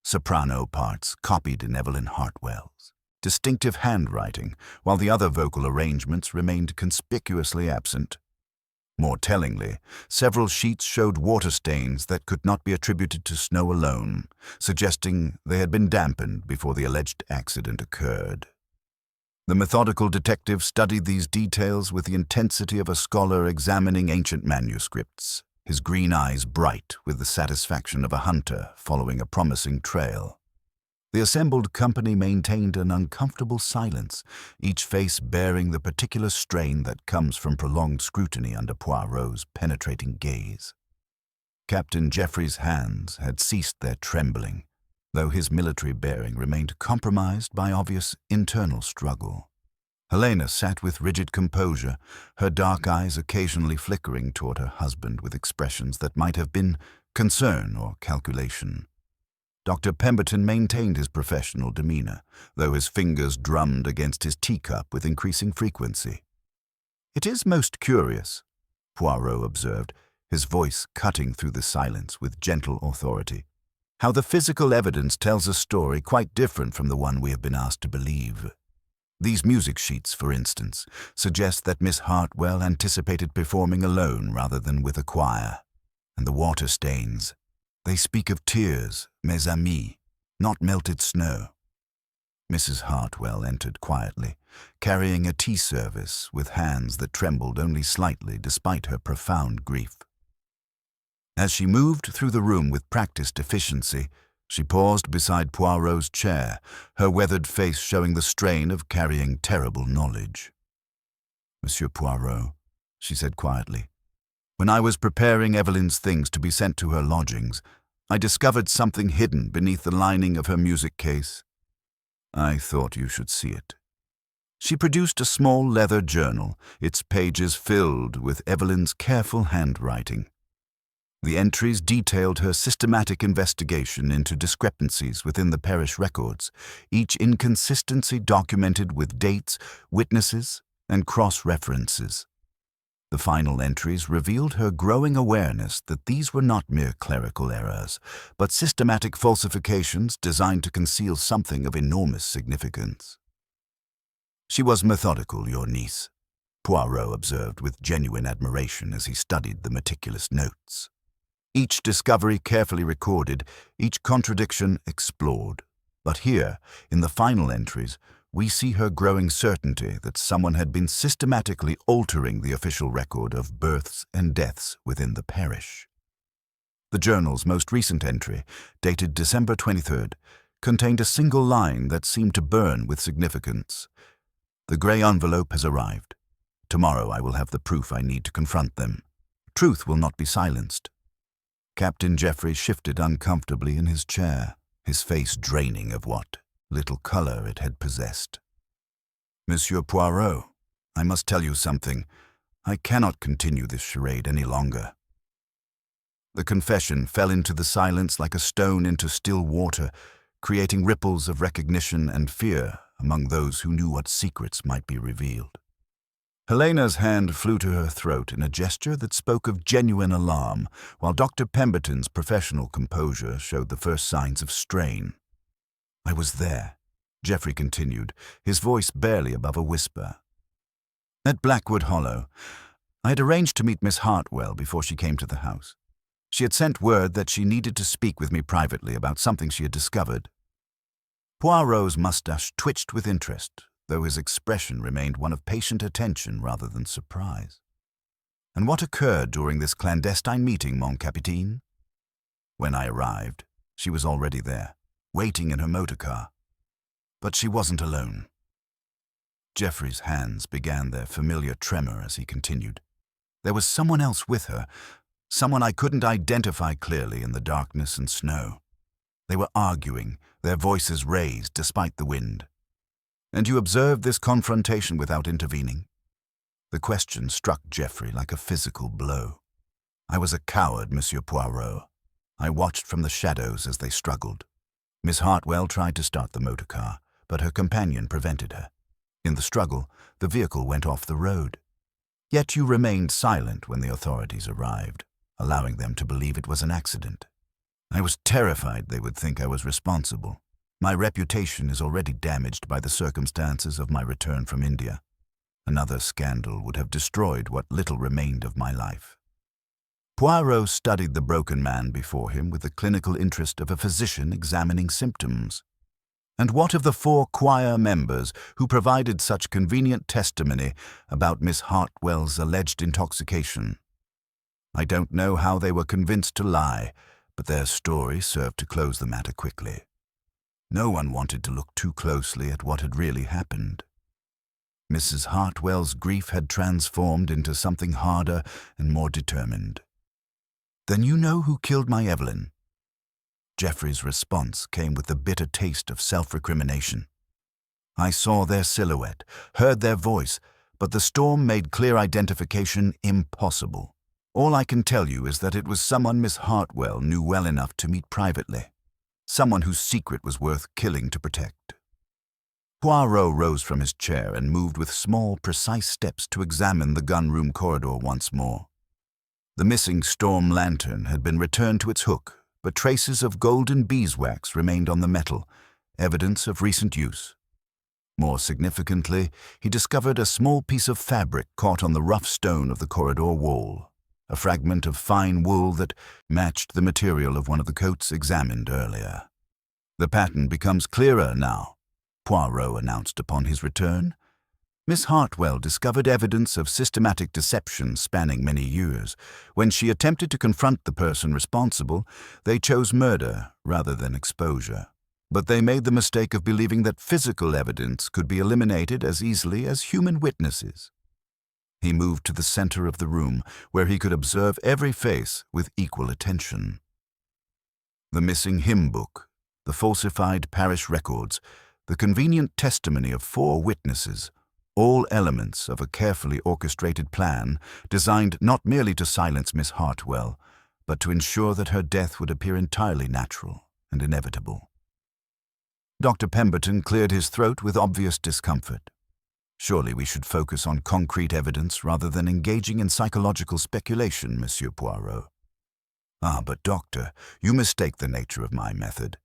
Soprano parts copied in Evelyn Hartwell's distinctive handwriting, while the other vocal arrangements remained conspicuously absent. More tellingly, several sheets showed water stains that could not be attributed to snow alone, suggesting they had been dampened before the alleged accident occurred. The methodical detective studied these details with the intensity of a scholar examining ancient manuscripts, his green eyes bright with the satisfaction of a hunter following a promising trail. The assembled company maintained an uncomfortable silence, each face bearing the particular strain that comes from prolonged scrutiny under Poirot's penetrating gaze. Captain Jeffrey's hands had ceased their trembling, though his military bearing remained compromised by obvious internal struggle. Helena sat with rigid composure, her dark eyes occasionally flickering toward her husband with expressions that might have been concern or calculation. Dr. Pemberton maintained his professional demeanor, though his fingers drummed against his teacup with increasing frequency. "It is most curious," Poirot observed, his voice cutting through the silence with gentle authority, "how the physical evidence tells a story quite different from the one we have been asked to believe. These music sheets, for instance, suggest that Miss Hartwell anticipated performing alone rather than with a choir. And the water stains, they speak of tears, mes amis, not melted snow." Mrs. Hartwell entered quietly, carrying a tea service with hands that trembled only slightly despite her profound grief. As she moved through the room with practiced efficiency, she paused beside Poirot's chair, her weathered face showing the strain of carrying terrible knowledge. "Monsieur Poirot," she said quietly, "when I was preparing Evelyn's things to be sent to her lodgings, I discovered something hidden beneath the lining of her music case. I thought you should see it." She produced a small leather journal, its pages filled with Evelyn's careful handwriting. The entries detailed her systematic investigation into discrepancies within the parish records, each inconsistency documented with dates, witnesses, and cross-references. The final entries revealed her growing awareness that these were not mere clerical errors, but systematic falsifications designed to conceal something of enormous significance. "She was methodical, your niece," Poirot observed with genuine admiration as he studied the meticulous notes. Each discovery carefully recorded, each contradiction explored. But here, in the final entries, we see her growing certainty that someone had been systematically altering the official record of births and deaths within the parish. The journal's most recent entry, dated December 23rd, contained a single line that seemed to burn with significance. "The grey envelope has arrived. Tomorrow I will have the proof I need to confront them. Truth will not be silenced." Captain Jeffrey shifted uncomfortably in his chair, his face draining of what little color it had possessed. "Monsieur Poirot, I must tell you something. I cannot continue this charade any longer." The confession fell into the silence like a stone into still water, creating ripples of recognition and fear among those who knew what secrets might be revealed. Helena's hand flew to her throat in a gesture that spoke of genuine alarm, while Dr. Pemberton's professional composure showed the first signs of strain. "I was there," Geoffrey continued, his voice barely above a whisper. "At Blackwood Hollow. I had arranged to meet Miss Hartwell before she came to the house. She had sent word that she needed to speak with me privately about something she had discovered." Poirot's mustache twitched with interest, though his expression remained one of patient attention rather than surprise. "And what occurred during this clandestine meeting, mon capitaine?" "When I arrived, she was already there, waiting in her motor car. But she wasn't alone." Geoffrey's hands began their familiar tremor as he continued. "There was someone else with her, someone I couldn't identify clearly in the darkness and snow. They were arguing, their voices raised despite the wind." "And you observed this confrontation without intervening?" The question struck Geoffrey like a physical blow. "I was a coward, Monsieur Poirot. I watched from the shadows as they struggled. Miss Hartwell tried to start the motor car, but her companion prevented her. In the struggle, the vehicle went off the road. Yet you remained silent when the authorities arrived. allowing them to believe it was an accident. I was terrified they would think I was responsible. My reputation is already damaged by the circumstances of my return from India. Another scandal would have destroyed what little remained of my life. Poirot studied the broken man before him with the clinical interest of a physician examining symptoms. And what of the 4 choir members who provided such convenient testimony about Miss Hartwell's alleged intoxication? I don't know how they were convinced to lie, but their story served to close the matter quickly. No one wanted to look too closely at what had really happened. Mrs. Hartwell's grief had transformed into something harder and more determined. "Then you know who killed my Evelyn?" Geoffrey's response came with the bitter taste of self-recrimination. "I saw their silhouette, heard their voice, but the storm made clear identification impossible. All I can tell you is that it was someone Miss Hartwell knew well enough to meet privately. Someone whose secret was worth killing to protect." Poirot rose from his chair and moved with small, precise steps to examine the gun-room corridor once more. The missing storm lantern had been returned to its hook, but traces of golden beeswax remained on the metal, evidence of recent use. More significantly, he discovered a small piece of fabric caught on the rough stone of the corridor wall, a fragment of fine wool that matched the material of one of the coats examined earlier. "The pattern becomes clearer now," Poirot announced upon his return. "Miss Hartwell discovered evidence of systematic deception spanning many years. When she attempted to confront the person responsible, they chose murder rather than exposure. But they made the mistake of believing that physical evidence could be eliminated as easily as human witnesses." He moved to the center of the room, where he could observe every face with equal attention. The missing hymn book, the falsified parish records, the convenient testimony of 4 witnesses, all elements of a carefully orchestrated plan designed not merely to silence Miss Hartwell, but to ensure that her death would appear entirely natural and inevitable. Dr. Pemberton cleared his throat with obvious discomfort. "Surely we should focus on concrete evidence rather than engaging in psychological speculation, Monsieur Poirot." "Ah, but doctor, you mistake the nature of my method.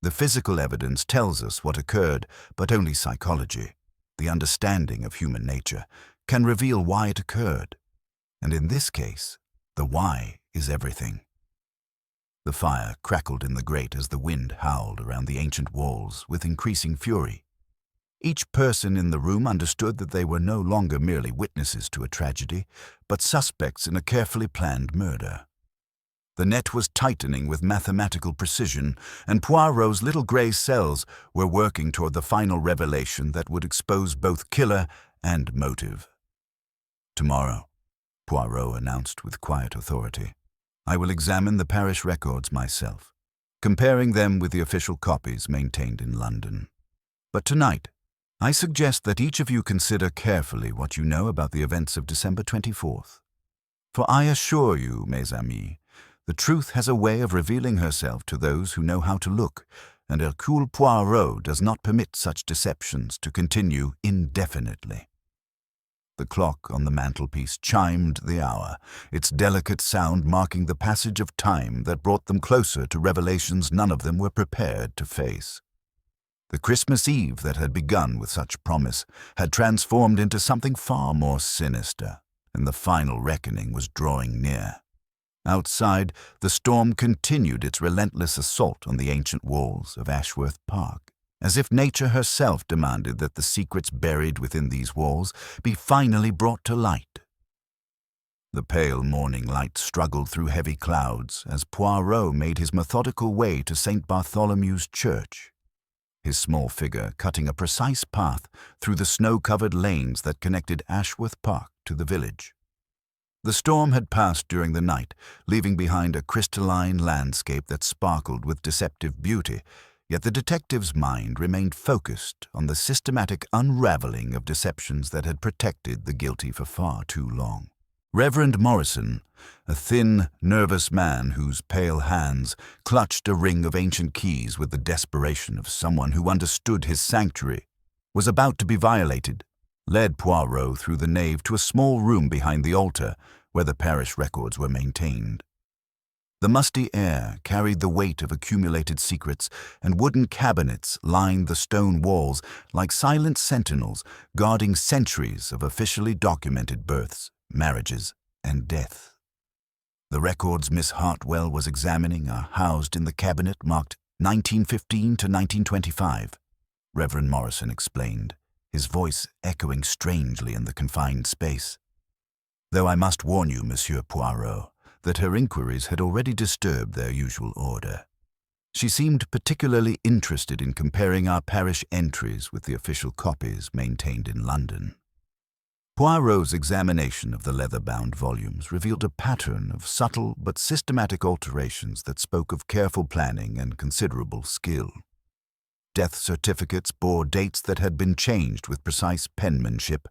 The physical evidence tells us what occurred, but only psychology, the understanding of human nature, can reveal why it occurred. And in this case, the why is everything." The fire crackled in the grate as the wind howled around the ancient walls with increasing fury. Each person in the room understood that they were no longer merely witnesses to a tragedy, but suspects in a carefully planned murder. The net was tightening with mathematical precision, and Poirot's little grey cells were working toward the final revelation that would expose both killer and motive. "Tomorrow," Poirot announced with quiet authority, "I will examine the parish records myself, comparing them with the official copies maintained in London. But tonight, I suggest that each of you consider carefully what you know about the events of December 24th. For I assure you, mes amis, the truth has a way of revealing herself to those who know how to look, and Hercule Poirot does not permit such deceptions to continue indefinitely." The clock on the mantelpiece chimed the hour, its delicate sound marking the passage of time that brought them closer to revelations none of them were prepared to face. The Christmas Eve that had begun with such promise had transformed into something far more sinister, and the final reckoning was drawing near. Outside, the storm continued its relentless assault on the ancient walls of Ashworth Park, as if nature herself demanded that the secrets buried within these walls be finally brought to light. The pale morning light struggled through heavy clouds as Poirot made his methodical way to St. Bartholomew's Church, his small figure cutting a precise path through the snow-covered lanes that connected Ashworth Park to the village. The storm had passed during the night, leaving behind a crystalline landscape that sparkled with deceptive beauty, yet the detective's mind remained focused on the systematic unraveling of deceptions that had protected the guilty for far too long. Reverend Morrison, a thin, nervous man whose pale hands clutched a ring of ancient keys with the desperation of someone who understood his sanctuary, was about to be violated, led Poirot through the nave to a small room behind the altar where the parish records were maintained. The musty air carried the weight of accumulated secrets, and wooden cabinets lined the stone walls like silent sentinels guarding centuries of officially documented births, marriages, and death. The records Miss Hartwell was examining are housed in the cabinet marked 1915 to 1925, Reverend Morrison explained, his voice echoing strangely in the confined space. Though I must warn you, Monsieur Poirot, that her inquiries had already disturbed their usual order. She seemed particularly interested in comparing our parish entries with the official copies maintained in London. Poirot's examination of the leather-bound volumes revealed a pattern of subtle but systematic alterations that spoke of careful planning and considerable skill. Death certificates bore dates that had been changed with precise penmanship.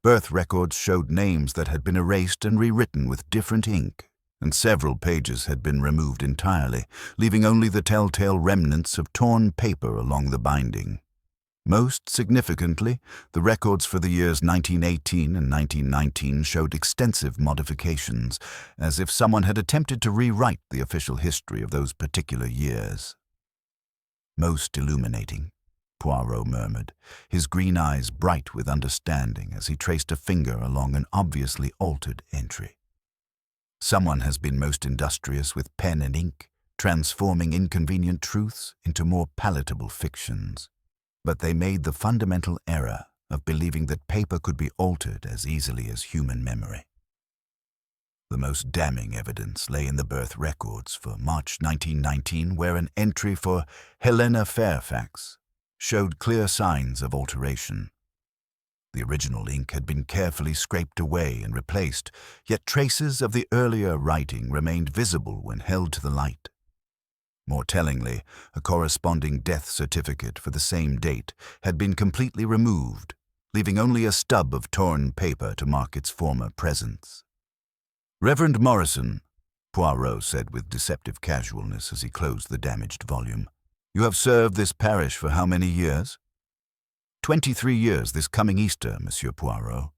Birth records showed names that had been erased and rewritten with different ink, and several pages had been removed entirely, leaving only the telltale remnants of torn paper along the binding. Most significantly, the records for the years 1918 and 1919 showed extensive modifications, as if someone had attempted to rewrite the official history of those particular years. Most illuminating, Poirot murmured, his green eyes bright with understanding as he traced a finger along an obviously altered entry. Someone has been most industrious with pen and ink, transforming inconvenient truths into more palatable fictions. But they made the fundamental error of believing that paper could be altered as easily as human memory. The most damning evidence lay in the birth records for March 1919, where an entry for Helena Fairfax showed clear signs of alteration. The original ink had been carefully scraped away and replaced, yet traces of the earlier writing remained visible when held to the light. More tellingly, a corresponding death certificate for the same date had been completely removed, leaving only a stub of torn paper to mark its former presence. Reverend Morrison, Poirot said with deceptive casualness as he closed the damaged volume, you have served this parish for how many years? 23 years this coming Easter, Monsieur Poirot.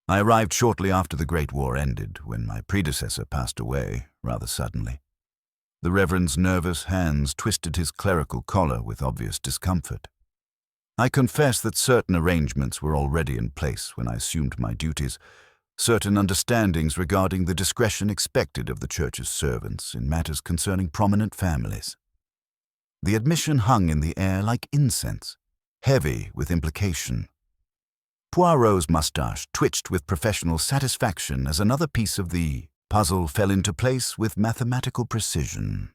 I arrived shortly after the Great War ended, when my predecessor passed away, rather suddenly. The Reverend's nervous hands twisted his clerical collar with obvious discomfort. I confess that certain arrangements were already in place when I assumed my duties, certain understandings regarding the discretion expected of the Church's servants in matters concerning prominent families. The admission hung in the air like incense, heavy with implication. Poirot's mustache twitched with professional satisfaction as another piece of the puzzle fell into place with mathematical precision.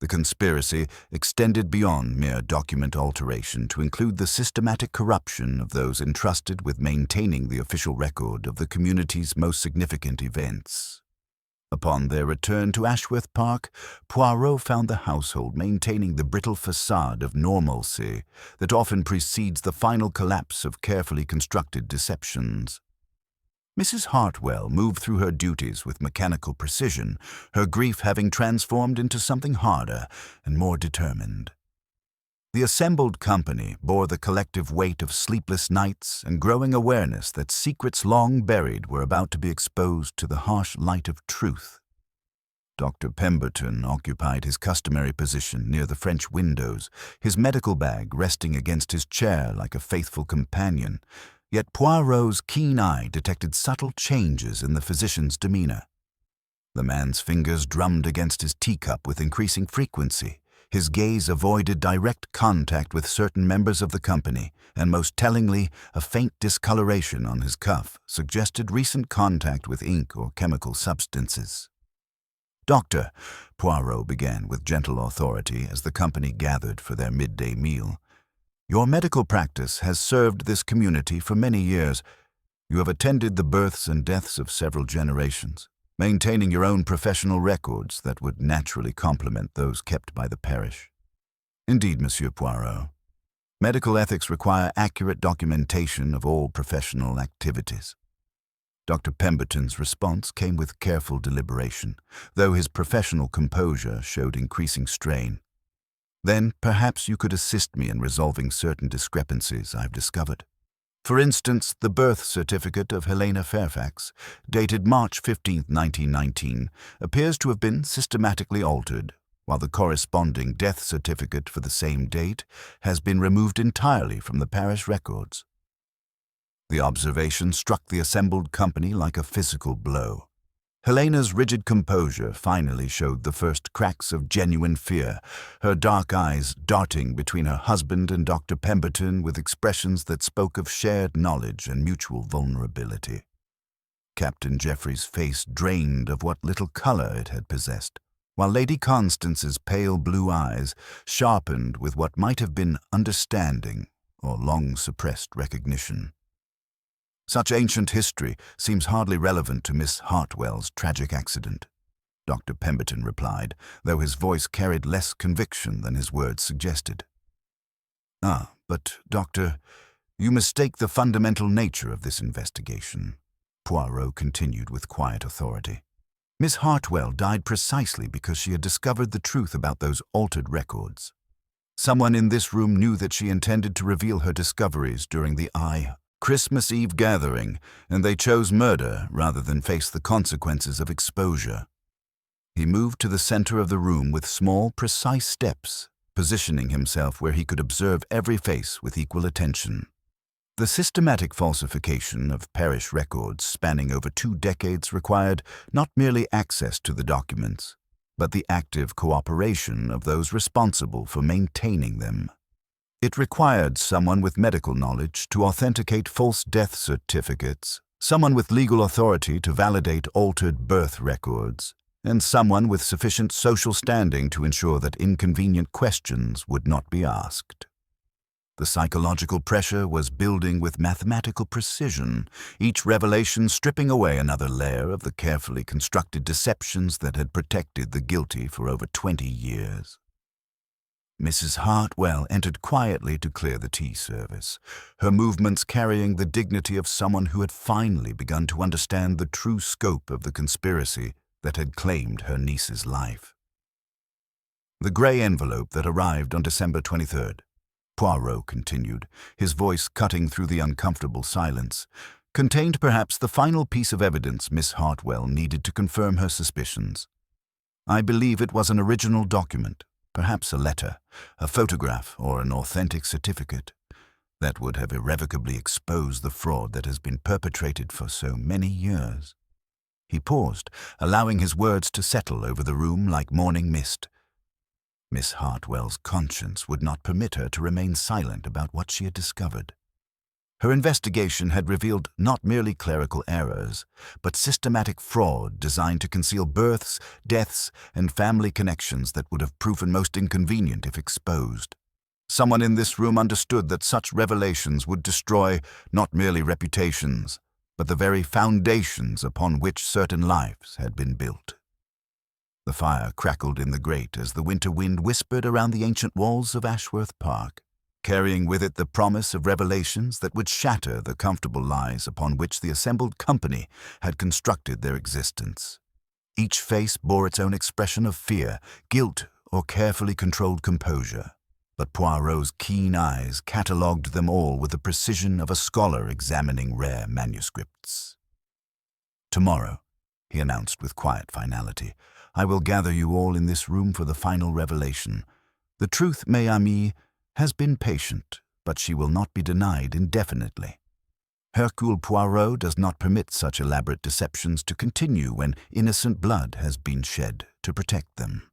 The conspiracy extended beyond mere document alteration to include the systematic corruption of those entrusted with maintaining the official record of the community's most significant events. Upon their return to Ashworth Park, Poirot found the household maintaining the brittle facade of normalcy that often precedes the final collapse of carefully constructed deceptions. Mrs. Hartwell moved through her duties with mechanical precision, her grief having transformed into something harder and more determined. The assembled company bore the collective weight of sleepless nights and growing awareness that secrets long buried were about to be exposed to the harsh light of truth. Dr. Pemberton occupied his customary position near the French windows, his medical bag resting against his chair like a faithful companion. Yet Poirot's keen eye detected subtle changes in the physician's demeanor. The man's fingers drummed against his teacup with increasing frequency. His gaze avoided direct contact with certain members of the company, and most tellingly, a faint discoloration on his cuff suggested recent contact with ink or chemical substances. Doctor, Poirot began with gentle authority as the company gathered for their midday meal, your medical practice has served this community for many years. You have attended the births and deaths of several generations, maintaining your own professional records that would naturally complement those kept by the parish. Indeed, Monsieur Poirot, medical ethics require accurate documentation of all professional activities. Dr. Pemberton's response came with careful deliberation, though his professional composure showed increasing strain. Then perhaps you could assist me in resolving certain discrepancies I've discovered. For instance, the birth certificate of Helena Fairfax, dated March 15, 1919, appears to have been systematically altered, while the corresponding death certificate for the same date has been removed entirely from the parish records. The observation struck the assembled company like a physical blow. Helena's rigid composure finally showed the first cracks of genuine fear, her dark eyes darting between her husband and Dr. Pemberton with expressions that spoke of shared knowledge and mutual vulnerability. Captain Jeffrey's face drained of what little color it had possessed, while Lady Constance's pale blue eyes sharpened with what might have been understanding or long-suppressed recognition. Such ancient history seems hardly relevant to Miss Hartwell's tragic accident, Dr. Pemberton replied, though his voice carried less conviction than his words suggested. "Ah, but, Doctor, you mistake the fundamental nature of this investigation," Poirot continued with quiet authority. "Miss Hartwell died precisely because she had discovered the truth about those altered records. Someone in this room knew that she intended to reveal her discoveries during the Christmas Eve gathering, and they chose murder rather than face the consequences of exposure." He moved to the center of the room with small, precise steps, positioning himself where he could observe every face with equal attention. The systematic falsification of parish records spanning over 2 decades required not merely access to the documents, but the active cooperation of those responsible for maintaining them. It required someone with medical knowledge to authenticate false death certificates, someone with legal authority to validate altered birth records, and someone with sufficient social standing to ensure that inconvenient questions would not be asked. The psychological pressure was building with mathematical precision, each revelation stripping away another layer of the carefully constructed deceptions that had protected the guilty for over 20 years. Mrs. Hartwell entered quietly to clear the tea service, her movements carrying the dignity of someone who had finally begun to understand the true scope of the conspiracy that had claimed her niece's life. The gray envelope that arrived on December 23rd, Poirot continued, his voice cutting through the uncomfortable silence, contained perhaps the final piece of evidence Miss Hartwell needed to confirm her suspicions. I believe it was an original document, perhaps a letter, a photograph, or an authentic certificate, that would have irrevocably exposed the fraud that has been perpetrated for so many years. He paused, allowing his words to settle over the room like morning mist. Miss Hartwell's conscience would not permit her to remain silent about what she had discovered. Her investigation had revealed not merely clerical errors, but systematic fraud designed to conceal births, deaths, and family connections that would have proven most inconvenient if exposed. Someone in this room understood that such revelations would destroy not merely reputations, but the very foundations upon which certain lives had been built. The fire crackled in the grate as the winter wind whispered around the ancient walls of Ashworth Park, carrying with it the promise of revelations that would shatter the comfortable lies upon which the assembled company had constructed their existence. Each face bore its own expression of fear, guilt, or carefully controlled composure, but Poirot's keen eyes catalogued them all with the precision of a scholar examining rare manuscripts. "Tomorrow," he announced with quiet finality, "I will gather you all in this room for the final revelation. The truth, mes amis, has been patient, but she will not be denied indefinitely. Hercule Poirot does not permit such elaborate deceptions to continue when innocent blood has been shed to protect them."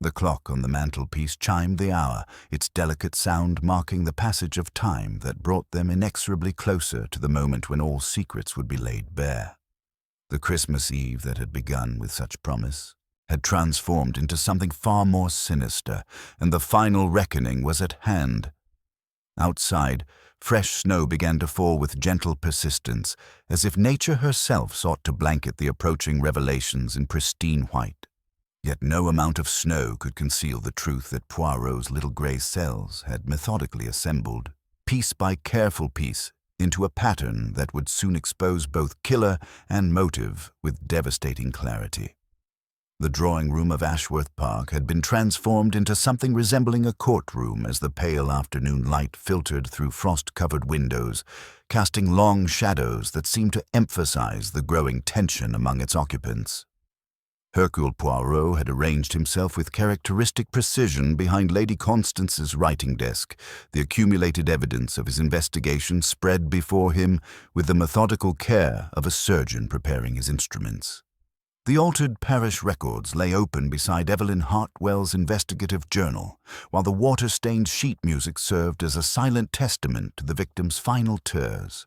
The clock on the mantelpiece chimed the hour, its delicate sound marking the passage of time that brought them inexorably closer to the moment when all secrets would be laid bare. The Christmas Eve that had begun with such promise had transformed into something far more sinister, and the final reckoning was at hand. Outside, fresh snow began to fall with gentle persistence, as if nature herself sought to blanket the approaching revelations in pristine white. Yet no amount of snow could conceal the truth that Poirot's little grey cells had methodically assembled, piece by careful piece, into a pattern that would soon expose both killer and motive with devastating clarity. The drawing room of Ashworth Park had been transformed into something resembling a courtroom as the pale afternoon light filtered through frost-covered windows, casting long shadows that seemed to emphasize the growing tension among its occupants. Hercule Poirot had arranged himself with characteristic precision behind Lady Constance's writing desk, the accumulated evidence of his investigation spread before him with the methodical care of a surgeon preparing his instruments. The altered parish records lay open beside Evelyn Hartwell's investigative journal, while the water-stained sheet music served as a silent testament to the victim's final tears.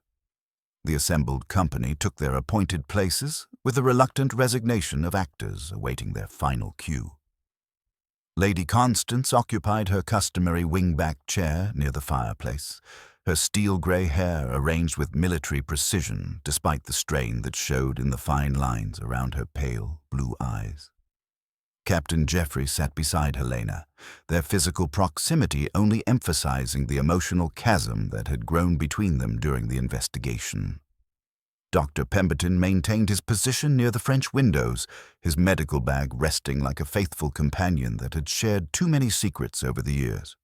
The assembled company took their appointed places with the reluctant resignation of actors awaiting their final cue. Lady Constance occupied her customary wing-back chair near the fireplace, her steel-grey hair arranged with military precision despite the strain that showed in the fine lines around her pale blue eyes. Captain Geoffrey sat beside Helena, their physical proximity only emphasizing the emotional chasm that had grown between them during the investigation. Dr. Pemberton maintained his position near the French windows, his medical bag resting like a faithful companion that had shared too many secrets over the years.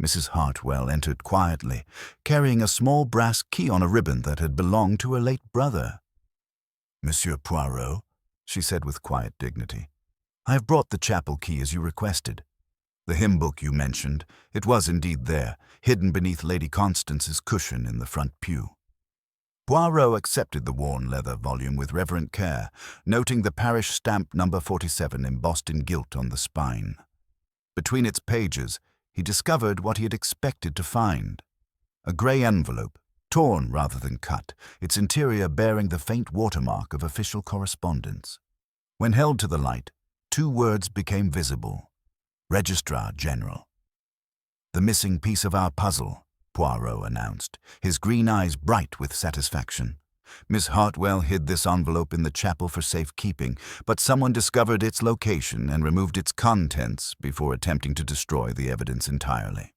Mrs. Hartwell entered quietly, carrying a small brass key on a ribbon that had belonged to her late brother. "Monsieur Poirot," she said with quiet dignity, "I have brought the chapel key as you requested. The hymn book you mentioned, it was indeed there, hidden beneath Lady Constance's cushion in the front pew." Poirot accepted the worn leather volume with reverent care, noting the parish stamp number 47 embossed in gilt on the spine. Between its pages, he discovered what he had expected to find: a grey envelope, torn rather than cut, its interior bearing the faint watermark of official correspondence. When held to the light, two words became visible: Registrar General. "The missing piece of our puzzle," Poirot announced, his green eyes bright with satisfaction. "Miss Hartwell hid this envelope in the chapel for safekeeping, but someone discovered its location and removed its contents before attempting to destroy the evidence entirely."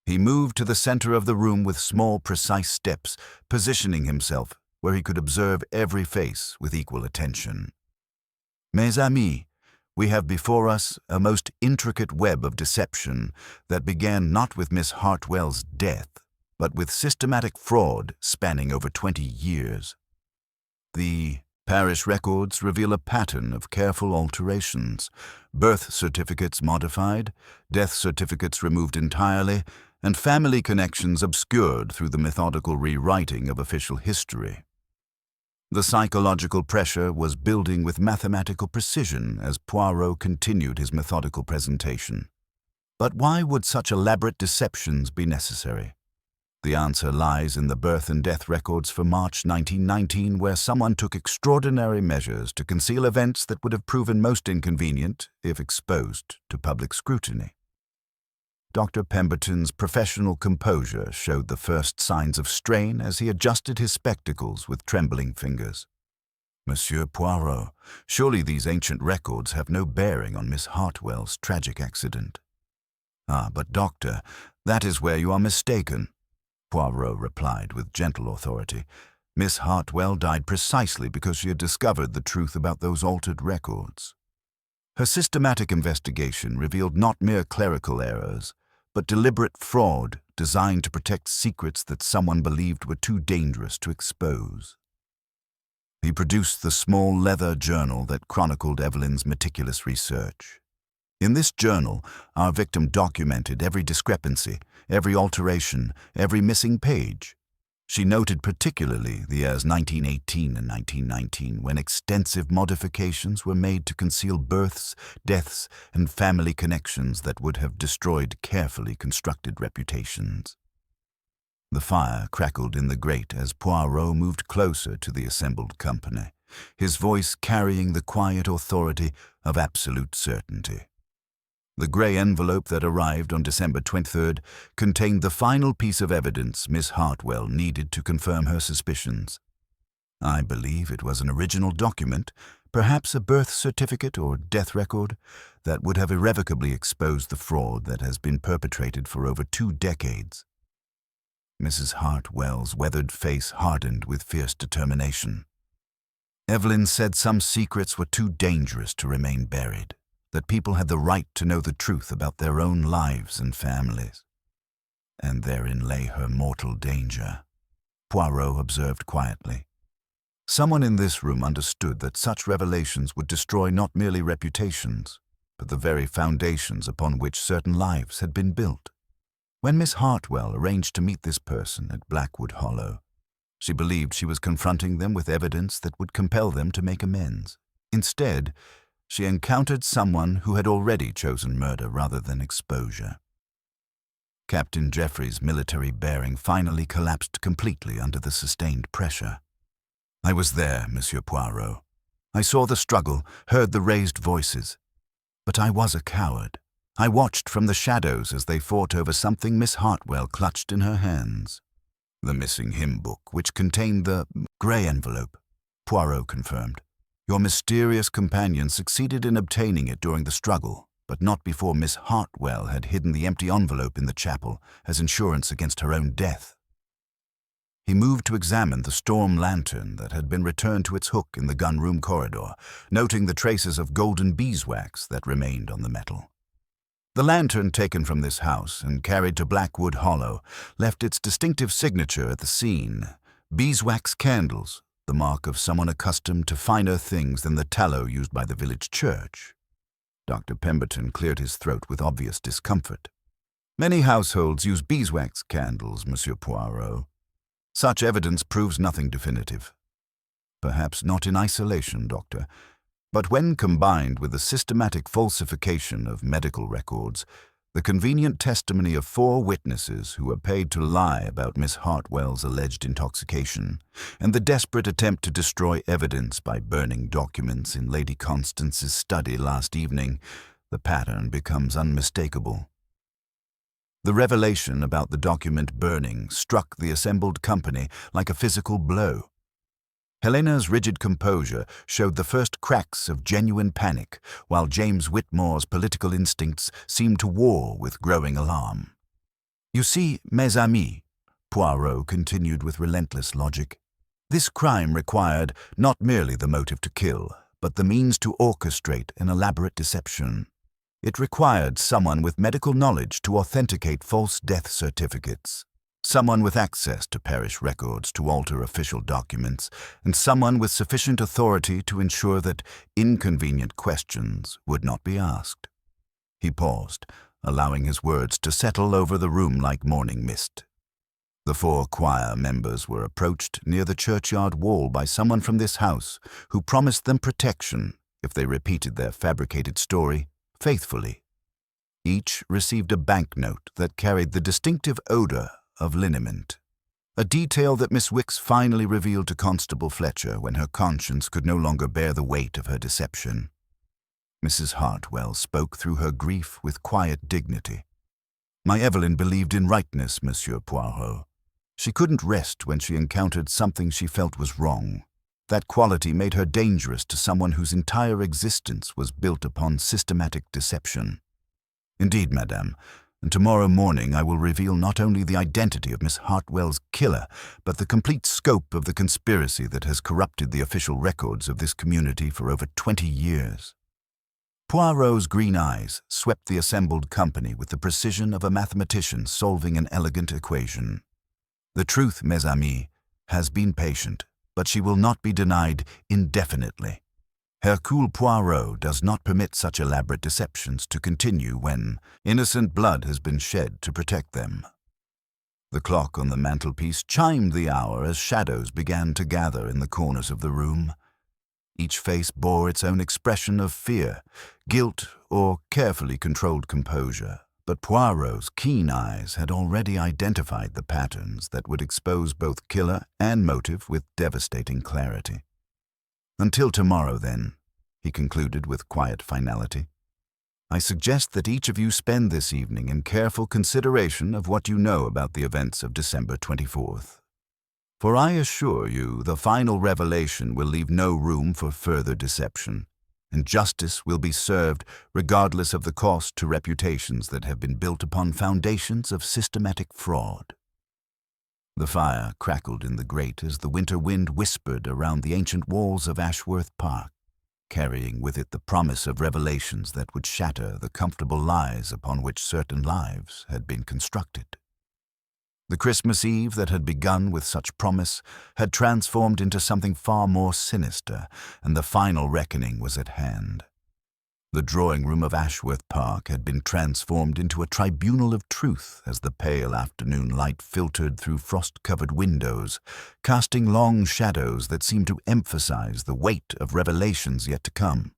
He moved to the center of the room with small, precise steps, positioning himself where he could observe every face with equal attention. "Mes amis, we have before us a most intricate web of deception that began not with Miss Hartwell's death, but with systematic fraud spanning over 20 years. The parish records reveal a pattern of careful alterations: birth certificates modified, death certificates removed entirely, and family connections obscured through the methodical rewriting of official history. The psychological pressure was building with mathematical precision as Poirot continued his methodical presentation. But why would such elaborate deceptions be necessary? The answer lies in the birth and death records for March 1919, where someone took extraordinary measures to conceal events that would have proven most inconvenient if exposed to public scrutiny. Dr. Pemberton's professional composure showed the first signs of strain as he adjusted his spectacles with trembling fingers. "Monsieur Poirot, surely these ancient records have no bearing on Miss Hartwell's tragic accident." "Ah, but doctor, that is where you are mistaken," Poirot replied with gentle authority. "Miss Hartwell died precisely because she had discovered the truth about those altered records. Her systematic investigation revealed not mere clerical errors, but deliberate fraud designed to protect secrets that someone believed were too dangerous to expose." He produced the small leather journal that chronicled Evelyn's meticulous research. In this journal, our victim documented every discrepancy, every alteration, every missing page. She noted particularly the years 1918 and 1919, when extensive modifications were made to conceal births, deaths, and family connections that would have destroyed carefully constructed reputations. The fire crackled in the grate as Poirot moved closer to the assembled company, his voice carrying the quiet authority of absolute certainty. The grey envelope that arrived on December 23rd contained the final piece of evidence Miss Hartwell needed to confirm her suspicions. I believe it was an original document, perhaps a birth certificate or death record, that would have irrevocably exposed the fraud that has been perpetrated for over 2 decades. Mrs. Hartwell's weathered face hardened with fierce determination. Evelyn said some secrets were too dangerous to remain buried, that people had the right to know the truth about their own lives and families. And therein lay her mortal danger, Poirot observed quietly. Someone in this room understood that such revelations would destroy not merely reputations, but the very foundations upon which certain lives had been built. When Miss Hartwell arranged to meet this person at Blackwood Hollow, she believed she was confronting them with evidence that would compel them to make amends. Instead, she encountered someone who had already chosen murder rather than exposure. Captain Jeffrey's military bearing finally collapsed completely under the sustained pressure. I was there, Monsieur Poirot. I saw the struggle, heard the raised voices. But I was a coward. I watched from the shadows as they fought over something Miss Hartwell clutched in her hands. The missing hymn book, which contained the grey envelope, Poirot confirmed. Your mysterious companion succeeded in obtaining it during the struggle, but not before Miss Hartwell had hidden the empty envelope in the chapel as insurance against her own death. He moved to examine the storm lantern that had been returned to its hook in the gun-room corridor, noting the traces of golden beeswax that remained on the metal. The lantern taken from this house and carried to Blackwood Hollow left its distinctive signature at the scene, beeswax candles, the mark of someone accustomed to finer things than the tallow used by the village church. Dr. Pemberton cleared his throat with obvious discomfort. Many households use beeswax candles, Monsieur Poirot. Such evidence proves nothing definitive. Perhaps not in isolation, Doctor, but when combined with the systematic falsification of medical records, the convenient testimony of 4 witnesses who were paid to lie about Miss Hartwell's alleged intoxication, and the desperate attempt to destroy evidence by burning documents in Lady Constance's study last evening, the pattern becomes unmistakable. The revelation about the document burning struck the assembled company like a physical blow. Helena's rigid composure showed the first cracks of genuine panic, while James Whitmore's political instincts seemed to war with growing alarm. You see, mes amis, Poirot continued with relentless logic, this crime required not merely the motive to kill, but the means to orchestrate an elaborate deception. It required someone with medical knowledge to authenticate false death certificates, someone with access to parish records to alter official documents, and someone with sufficient authority to ensure that inconvenient questions would not be asked. He paused, allowing his words to settle over the room like morning mist. The 4 choir members were approached near the churchyard wall by someone from this house who promised them protection if they repeated their fabricated story faithfully. Each received a banknote that carried the distinctive odor of liniment, a detail that Miss Wicks finally revealed to Constable Fletcher when her conscience could no longer bear the weight of her deception. Mrs. Hartwell spoke through her grief with quiet dignity. My Evelyn believed in rightness, Monsieur Poirot. She couldn't rest when she encountered something she felt was wrong. That quality made her dangerous to someone whose entire existence was built upon systematic deception. Indeed, madame, and tomorrow morning I will reveal not only the identity of Miss Hartwell's killer, but the complete scope of the conspiracy that has corrupted the official records of this community for over 20 years. Poirot's green eyes swept the assembled company with the precision of a mathematician solving an elegant equation. The truth, mes amis, has been patient, but she will not be denied indefinitely. Hercule Poirot does not permit such elaborate deceptions to continue when innocent blood has been shed to protect them. The clock on the mantelpiece chimed the hour as shadows began to gather in the corners of the room. Each face bore its own expression of fear, guilt, or carefully controlled composure. But Poirot's keen eyes had already identified the patterns that would expose both killer and motive with devastating clarity. Until tomorrow, then, he concluded with quiet finality, I suggest that each of you spend this evening in careful consideration of what you know about the events of December 24th. For I assure you the final revelation will leave no room for further deception, and justice will be served regardless of the cost to reputations that have been built upon foundations of systematic fraud. The fire crackled in the grate as the winter wind whispered around the ancient walls of Ashworth Park, carrying with it the promise of revelations that would shatter the comfortable lies upon which certain lives had been constructed. The Christmas Eve that had begun with such promise had transformed into something far more sinister, and the final reckoning was at hand. The drawing room of Ashworth Park had been transformed into a tribunal of truth as the pale afternoon light filtered through frost-covered windows, casting long shadows that seemed to emphasize the weight of revelations yet to come.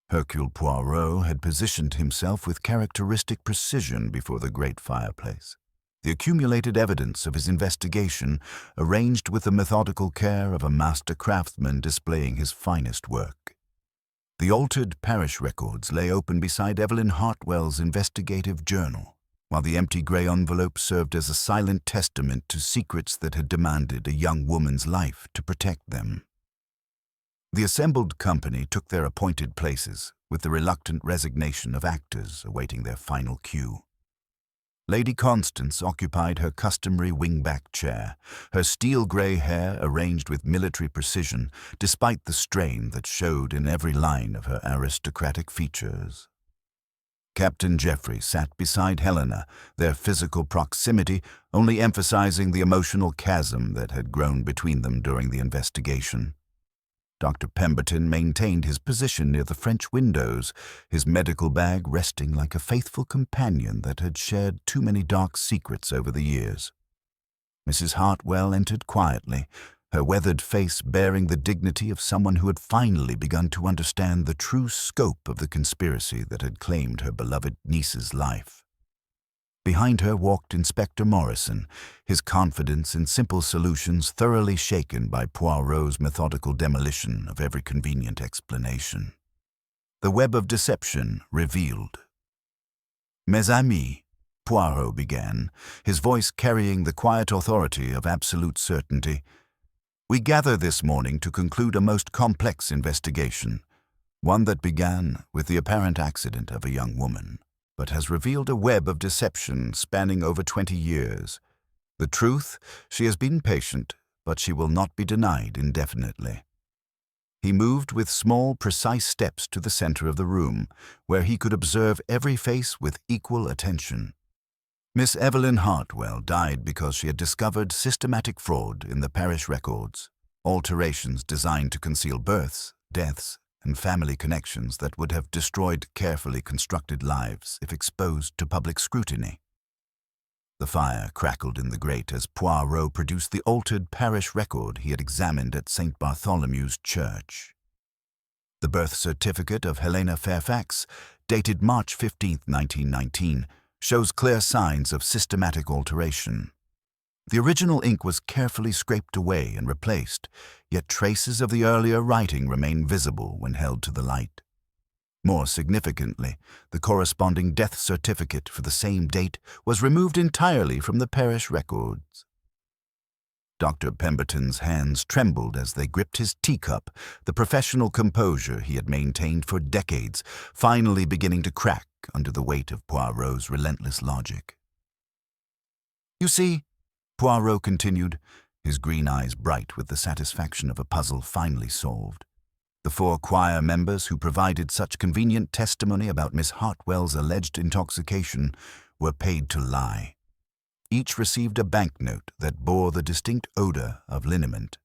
Hercule Poirot had positioned himself with characteristic precision before the great fireplace, the accumulated evidence of his investigation arranged with the methodical care of a master craftsman displaying his finest work. The altered parish records lay open beside Evelyn Hartwell's investigative journal, while the empty grey envelope served as a silent testament to secrets that had demanded a young woman's life to protect them. The assembled company took their appointed places, with the reluctant resignation of actors awaiting their final cue. Lady Constance occupied her customary wing-back chair, her steel-grey hair arranged with military precision, despite the strain that showed in every line of her aristocratic features. Captain Geoffrey sat beside Helena, their physical proximity only emphasizing the emotional chasm that had grown between them during the investigation. Dr. Pemberton maintained his position near the French windows, his medical bag resting like a faithful companion that had shared too many dark secrets over the years. Mrs. Hartwell entered quietly, her weathered face bearing the dignity of someone who had finally begun to understand the true scope of the conspiracy that had claimed her beloved niece's life. Behind her walked Inspector Morrison, his confidence in simple solutions thoroughly shaken by Poirot's methodical demolition of every convenient explanation. The web of deception revealed. "Mes amis," Poirot began, his voice carrying the quiet authority of absolute certainty, "we gather this morning to conclude a most complex investigation, one that began with the apparent accident of a young woman, but has revealed a web of deception spanning over 20 years. The truth, she has been patient, but she will not be denied indefinitely." He moved with small, precise steps to the center of the room, where he could observe every face with equal attention. Miss Evelyn Hartwell died because she had discovered systematic fraud in the parish records, alterations designed to conceal births, deaths, and family connections that would have destroyed carefully constructed lives if exposed to public scrutiny. The fire crackled in the grate as Poirot produced the altered parish record he had examined at St. Bartholomew's Church. The birth certificate of Helena Fairfax, dated March 15, 1919, shows clear signs of systematic alteration. The original ink was carefully scraped away and replaced, yet traces of the earlier writing remain visible when held to the light. More significantly, the corresponding death certificate for the same date was removed entirely from the parish records. Dr. Pemberton's hands trembled as they gripped his teacup, the professional composure he had maintained for decades, finally beginning to crack under the weight of Poirot's relentless logic. "You see," Poirot continued, his green eyes bright with the satisfaction of a puzzle finally solved, "the 4 choir members who provided such convenient testimony about Miss Hartwell's alleged intoxication were paid to lie. Each received a banknote that bore the distinct odor of liniment,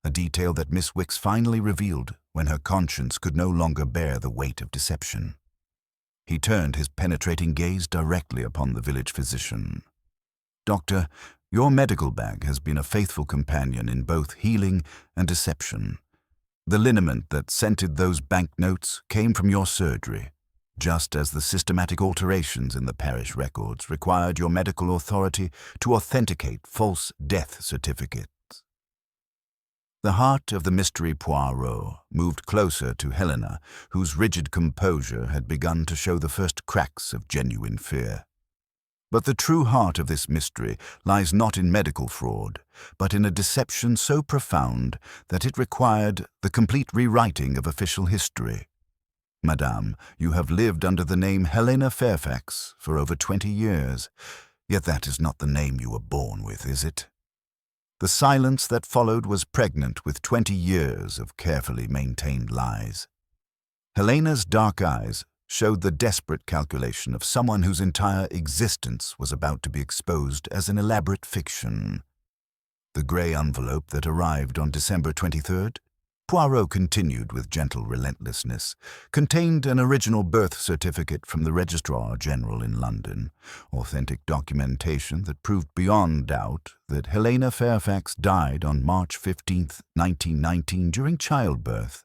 a detail that Miss Wicks finally revealed when her conscience could no longer bear the weight of deception." He turned his penetrating gaze directly upon the village physician. "Doctor, your medical bag has been a faithful companion in both healing and deception. The liniment that scented those banknotes came from your surgery, just as the systematic alterations in the parish records required your medical authority to authenticate false death certificates." The heart of the mystery Poirot moved closer to Helena, whose rigid composure had begun to show the first cracks of genuine fear. But the true heart of this mystery lies not in medical fraud, but in a deception so profound that it required the complete rewriting of official history. Madame, you have lived under the name Helena Fairfax for over 20 years, yet that is not the name you were born with, is it? The silence that followed was pregnant with 20 years of carefully maintained lies. Helena's dark eyes showed the desperate calculation of someone whose entire existence was about to be exposed as an elaborate fiction. The grey envelope that arrived on December 23rd, Poirot continued with gentle relentlessness, contained an original birth certificate from the Registrar General in London, authentic documentation that proved beyond doubt that Helena Fairfax died on March 15, 1919, during childbirth.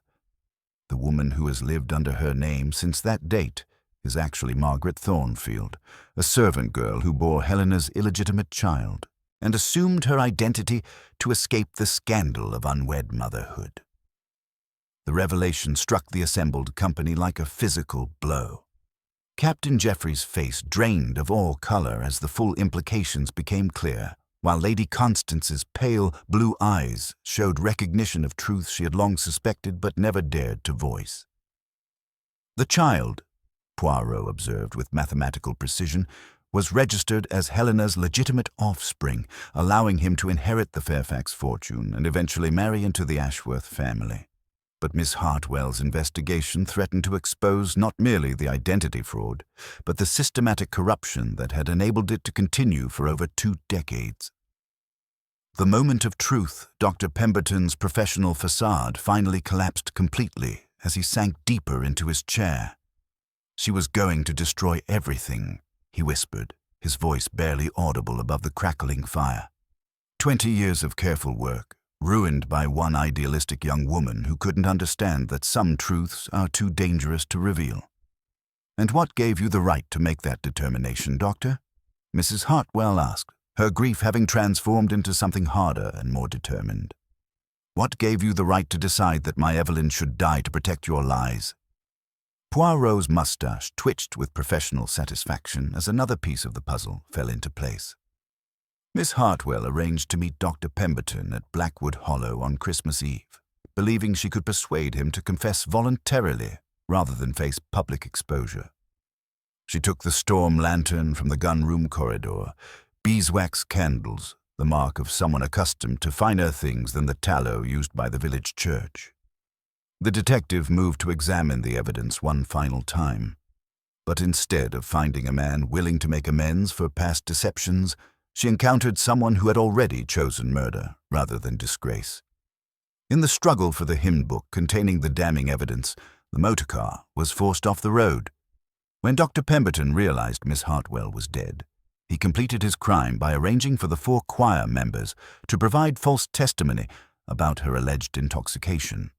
The woman who has lived under her name since that date is actually Margaret Thornfield, a servant girl who bore Helena's illegitimate child and assumed her identity to escape the scandal of unwed motherhood. The revelation struck the assembled company like a physical blow. Captain Jeffrey's face drained of all color as the full implications became clear, while Lady Constance's pale blue eyes showed recognition of truth she had long suspected but never dared to voice. The child, Poirot observed with mathematical precision, was registered as Helena's legitimate offspring, allowing him to inherit the Fairfax fortune and eventually marry into the Ashworth family. But Miss Hartwell's investigation threatened to expose not merely the identity fraud, but the systematic corruption that had enabled it to continue for over 2 decades. The moment of truth, Dr. Pemberton's professional facade finally collapsed completely as he sank deeper into his chair. "She was going to destroy everything," he whispered, his voice barely audible above the crackling fire. 20 years of careful work, ruined by one idealistic young woman who couldn't understand that some truths are too dangerous to reveal. "And what gave you the right to make that determination, Doctor?" Mrs. Hartwell asked, her grief having transformed into something harder and more determined. "What gave you the right to decide that my Evelyn should die to protect your lies?" Poirot's mustache twitched with professional satisfaction as another piece of the puzzle fell into place. Miss Hartwell arranged to meet Dr. Pemberton at Blackwood Hollow on Christmas Eve, believing she could persuade him to confess voluntarily rather than face public exposure. She took the storm lantern from the gun-room corridor, beeswax candles, the mark of someone accustomed to finer things than the tallow used by the village church. The detective moved to examine the evidence one final time, but instead of finding a man willing to make amends for past deceptions, she encountered someone who had already chosen murder rather than disgrace. In the struggle for the hymn book containing the damning evidence, the motor car was forced off the road. When Dr. Pemberton realized Miss Hartwell was dead, he completed his crime by arranging for the 4 choir members to provide false testimony about her alleged intoxication.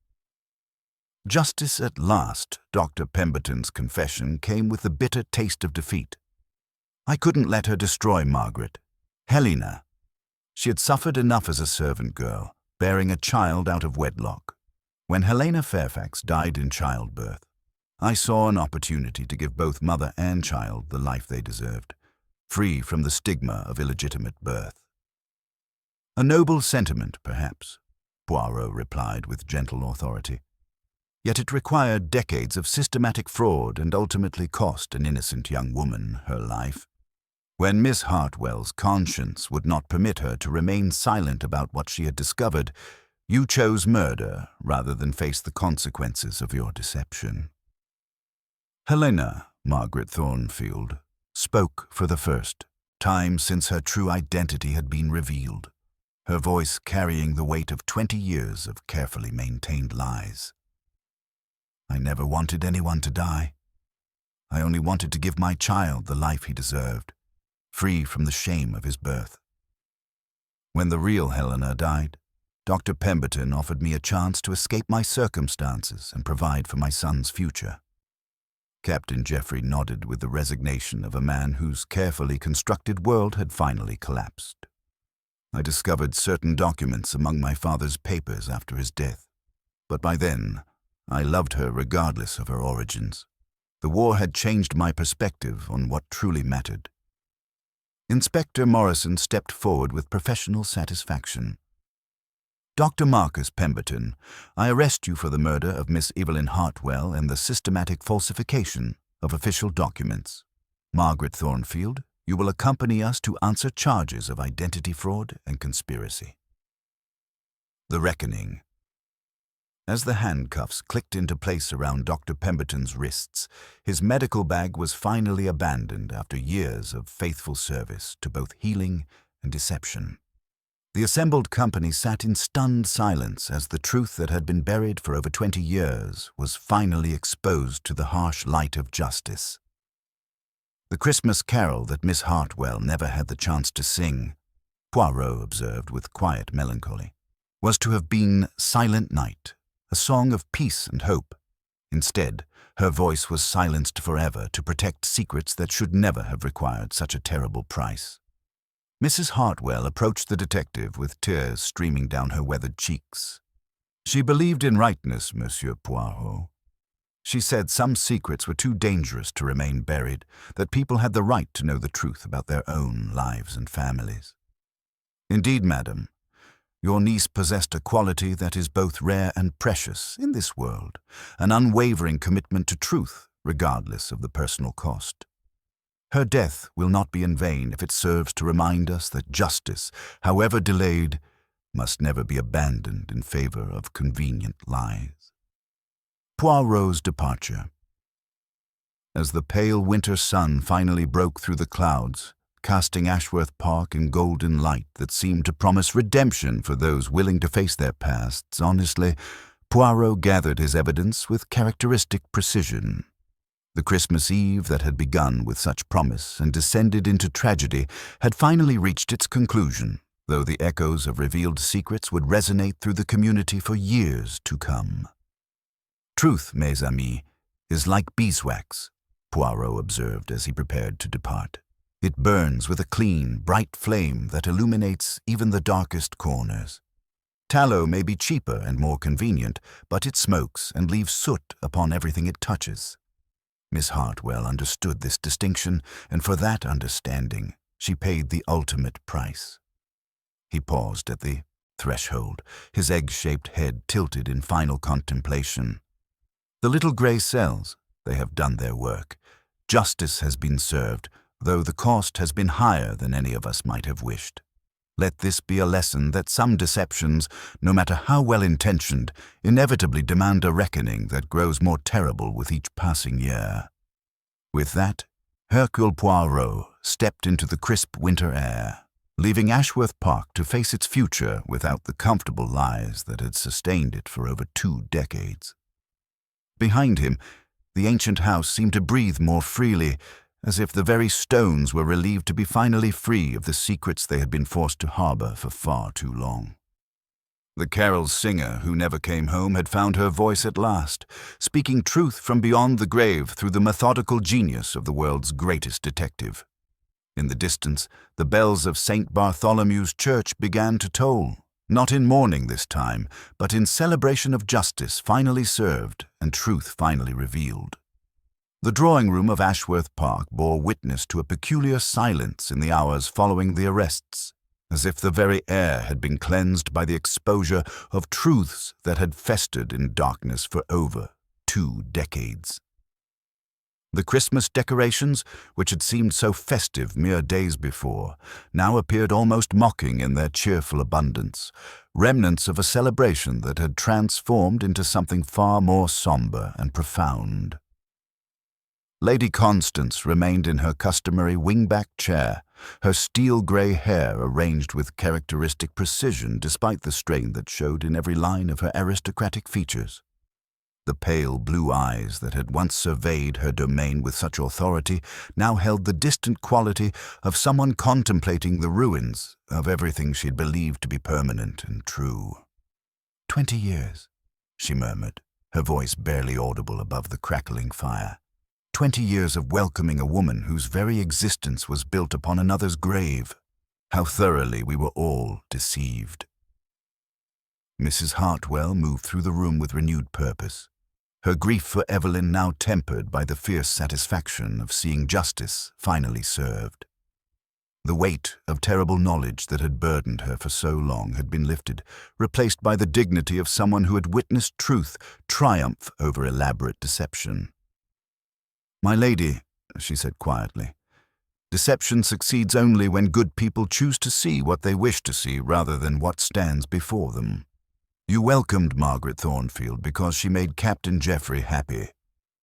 Justice at last, Dr. Pemberton's confession came with the bitter taste of defeat. "I couldn't let her destroy Margaret. Helena. She had suffered enough as a servant girl, bearing a child out of wedlock. When Helena Fairfax died in childbirth, I saw an opportunity to give both mother and child the life they deserved, free from the stigma of illegitimate birth." "A noble sentiment, perhaps," Poirot replied with gentle authority. "Yet it required decades of systematic fraud and ultimately cost an innocent young woman her life. When Miss Hartwell's conscience would not permit her to remain silent about what she had discovered, you chose murder rather than face the consequences of your deception." Helena, Margaret Thornfield, spoke for the first time since her true identity had been revealed, her voice carrying the weight of 20 years of carefully maintained lies. "I never wanted anyone to die. I only wanted to give my child the life he deserved, free from the shame of his birth. When the real Helena died, Dr. Pemberton offered me a chance to escape my circumstances and provide for my son's future." Captain Jeffrey nodded with the resignation of a man whose carefully constructed world had finally collapsed. "I discovered certain documents among my father's papers after his death, but by then I loved her regardless of her origins. The war had changed my perspective on what truly mattered." Inspector Morrison stepped forward with professional satisfaction. "Dr. Marcus Pemberton, I arrest you for the murder of Miss Evelyn Hartwell and the systematic falsification of official documents. Margaret Thornfield, you will accompany us to answer charges of identity fraud and conspiracy." The Reckoning. As the handcuffs clicked into place around Dr. Pemberton's wrists, his medical bag was finally abandoned after years of faithful service to both healing and deception. The assembled company sat in stunned silence as the truth that had been buried for over 20 years was finally exposed to the harsh light of justice. The Christmas carol that Miss Hartwell never had the chance to sing, Poirot observed with quiet melancholy, was to have been Silent Night, a song of peace and hope. Instead, her voice was silenced forever to protect secrets that should never have required such a terrible price. Mrs. Hartwell approached the detective with tears streaming down her weathered cheeks. She believed in rightness, Monsieur Poirot. She said some secrets were too dangerous to remain buried, that people had the right to know the truth about their own lives and families. Indeed, madam, your niece possessed a quality that is both rare and precious in this world, an unwavering commitment to truth, regardless of the personal cost. Her death will not be in vain if it serves to remind us that justice, however delayed, must never be abandoned in favor of convenient lies. Poirot's departure. As the pale winter sun finally broke through the clouds, casting Ashworth Park in golden light that seemed to promise redemption for those willing to face their pasts honestly, Poirot gathered his evidence with characteristic precision. The Christmas Eve that had begun with such promise and descended into tragedy had finally reached its conclusion, though the echoes of revealed secrets would resonate through the community for years to come. Truth, mes amis, is like beeswax, Poirot observed as he prepared to depart. It burns with a clean, bright flame that illuminates even the darkest corners. Tallow may be cheaper and more convenient, but it smokes and leaves soot upon everything it touches. Miss Hartwell understood this distinction, and for that understanding, she paid the ultimate price. He paused at the threshold, his egg-shaped head tilted in final contemplation. The little grey cells, they have done their work. Justice has been served, though the cost has been higher than any of us might have wished. Let this be a lesson that some deceptions, no matter how well-intentioned, inevitably demand a reckoning that grows more terrible with each passing year. With that, Hercule Poirot stepped into the crisp winter air, leaving Ashworth Park to face its future without the comfortable lies that had sustained it for over 2 decades. Behind him, the ancient house seemed to breathe more freely, as if the very stones were relieved to be finally free of the secrets they had been forced to harbor for far too long. The carol's singer who never came home had found her voice at last, speaking truth from beyond the grave through the methodical genius of the world's greatest detective. In the distance, the bells of St. Bartholomew's Church began to toll, not in mourning this time, but in celebration of justice finally served and truth finally revealed. The drawing-room of Ashworth Park bore witness to a peculiar silence in the hours following the arrests, as if the very air had been cleansed by the exposure of truths that had festered in darkness for over 2 decades. The Christmas decorations, which had seemed so festive mere days before, now appeared almost mocking in their cheerful abundance, remnants of a celebration that had transformed into something far more somber and profound. Lady Constance remained in her customary wing-back chair, her steel-grey hair arranged with characteristic precision despite the strain that showed in every line of her aristocratic features. The pale blue eyes that had once surveyed her domain with such authority now held the distant quality of someone contemplating the ruins of everything she had believed to be permanent and true. 20 years, she murmured, her voice barely audible above the crackling fire. 20 years of welcoming a woman whose very existence was built upon another's grave. How thoroughly we were all deceived. Mrs. Hartwell moved through the room with renewed purpose, her grief for Evelyn now tempered by the fierce satisfaction of seeing justice finally served. The weight of terrible knowledge that had burdened her for so long had been lifted, replaced by the dignity of someone who had witnessed truth triumph over elaborate deception. "My lady," she said quietly, "deception succeeds only when good people choose to see what they wish to see rather than what stands before them. You welcomed Margaret Thornfield because she made Captain Geoffrey happy.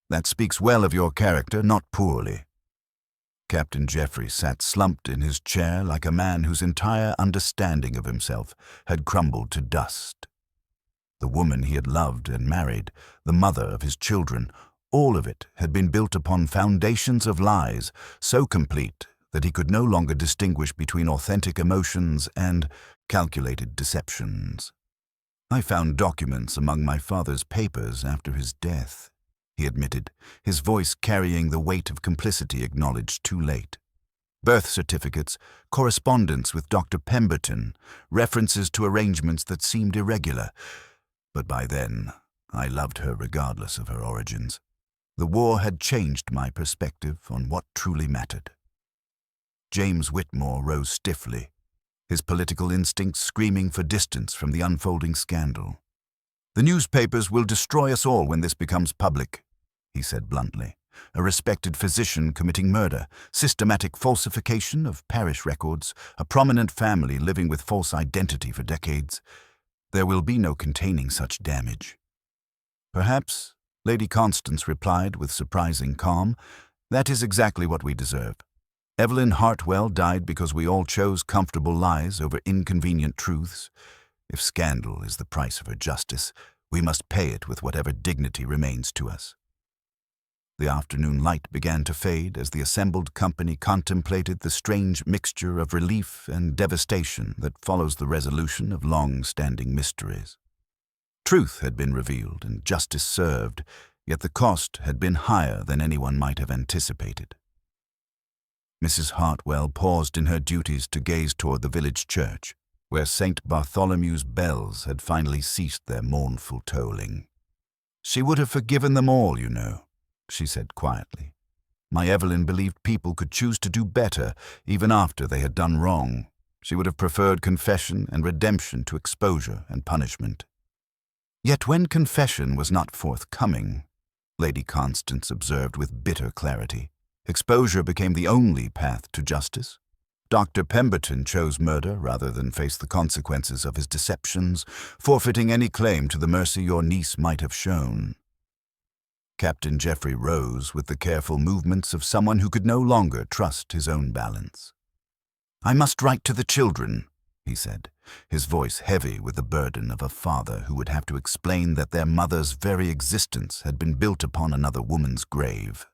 That speaks well of your character, not poorly. Captain Geoffrey sat slumped in his chair like a man whose entire understanding of himself had crumbled to dust. The woman he had loved and married, the mother of his children, all of it had been built upon foundations of lies so complete that he could no longer distinguish between authentic emotions and calculated deceptions. I found documents among my father's papers after his death, he admitted, his voice carrying the weight of complicity acknowledged too late. Birth certificates, correspondence with Dr. Pemberton, references to arrangements that seemed irregular. But by then, I loved her regardless of her origins. The war had changed my perspective on what truly mattered. James Whitmore rose stiffly, his political instincts screaming for distance from the unfolding scandal. "The newspapers will destroy us all when this becomes public," he said bluntly. "A respected physician committing murder, systematic falsification of parish records, a prominent family living with false identity for decades. There will be no containing such damage." "Perhaps," Lady Constance replied with surprising calm, "that is exactly what we deserve. Evelyn Hartwell died because we all chose comfortable lies over inconvenient truths. If scandal is the price of her justice, we must pay it with whatever dignity remains to us." The afternoon light began to fade as the assembled company contemplated the strange mixture of relief and devastation that follows the resolution of long-standing mysteries. Truth had been revealed and justice served, yet the cost had been higher than anyone might have anticipated. Mrs. Hartwell paused in her duties to gaze toward the village church, where St. Bartholomew's bells had finally ceased their mournful tolling. "She would have forgiven them all, you know," she said quietly. "My Evelyn believed people could choose to do better even after they had done wrong. She would have preferred confession and redemption to exposure and punishment." Yet when confession was not forthcoming, Lady Constance observed with bitter clarity, exposure became the only path to justice. Dr. Pemberton chose murder rather than face the consequences of his deceptions, forfeiting any claim to the mercy your niece might have shown. Captain Geoffrey rose with the careful movements of someone who could no longer trust his own balance. "I must write to the children," he said, his voice heavy with the burden of a father who would have to explain that their mother's very existence had been built upon another woman's grave.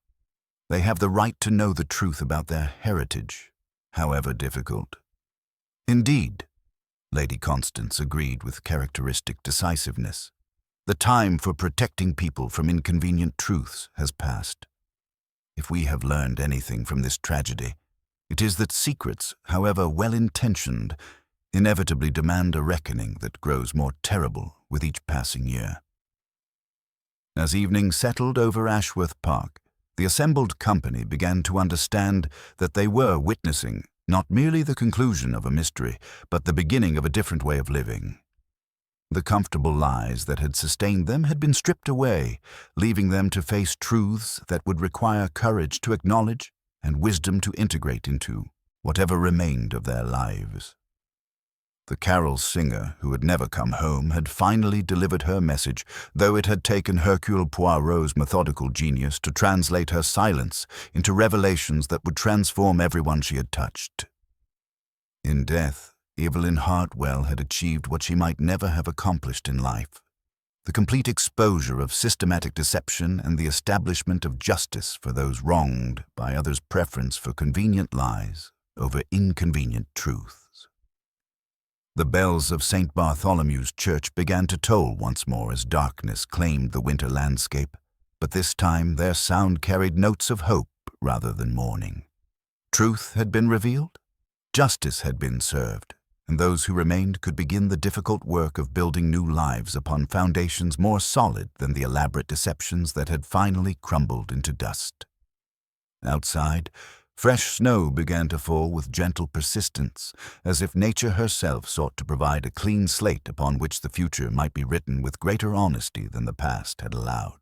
"They have the right to know the truth about their heritage, however difficult." "Indeed," Lady Constance agreed with characteristic decisiveness. "The time for protecting people from inconvenient truths has passed. If we have learned anything from this tragedy, it is that secrets, however well-intentioned, inevitably demand a reckoning that grows more terrible with each passing year." As evening settled over Ashworth Park, the assembled company began to understand that they were witnessing not merely the conclusion of a mystery, but the beginning of a different way of living. The comfortable lies that had sustained them had been stripped away, leaving them to face truths that would require courage to acknowledge and wisdom to integrate into whatever remained of their lives. The carol singer, who had never come home, had finally delivered her message, though it had taken Hercule Poirot's methodical genius to translate her silence into revelations that would transform everyone she had touched. In death, Evelyn Hartwell had achieved what she might never have accomplished in life: the complete exposure of systematic deception and the establishment of justice for those wronged by others' preference for convenient lies over inconvenient truths. The bells of St. Bartholomew's Church began to toll once more as darkness claimed the winter landscape, but this time their sound carried notes of hope rather than mourning. Truth had been revealed, justice had been served, and those who remained could begin the difficult work of building new lives upon foundations more solid than the elaborate deceptions that had finally crumbled into dust. Outside, fresh snow began to fall with gentle persistence, as if nature herself sought to provide a clean slate upon which the future might be written with greater honesty than the past had allowed.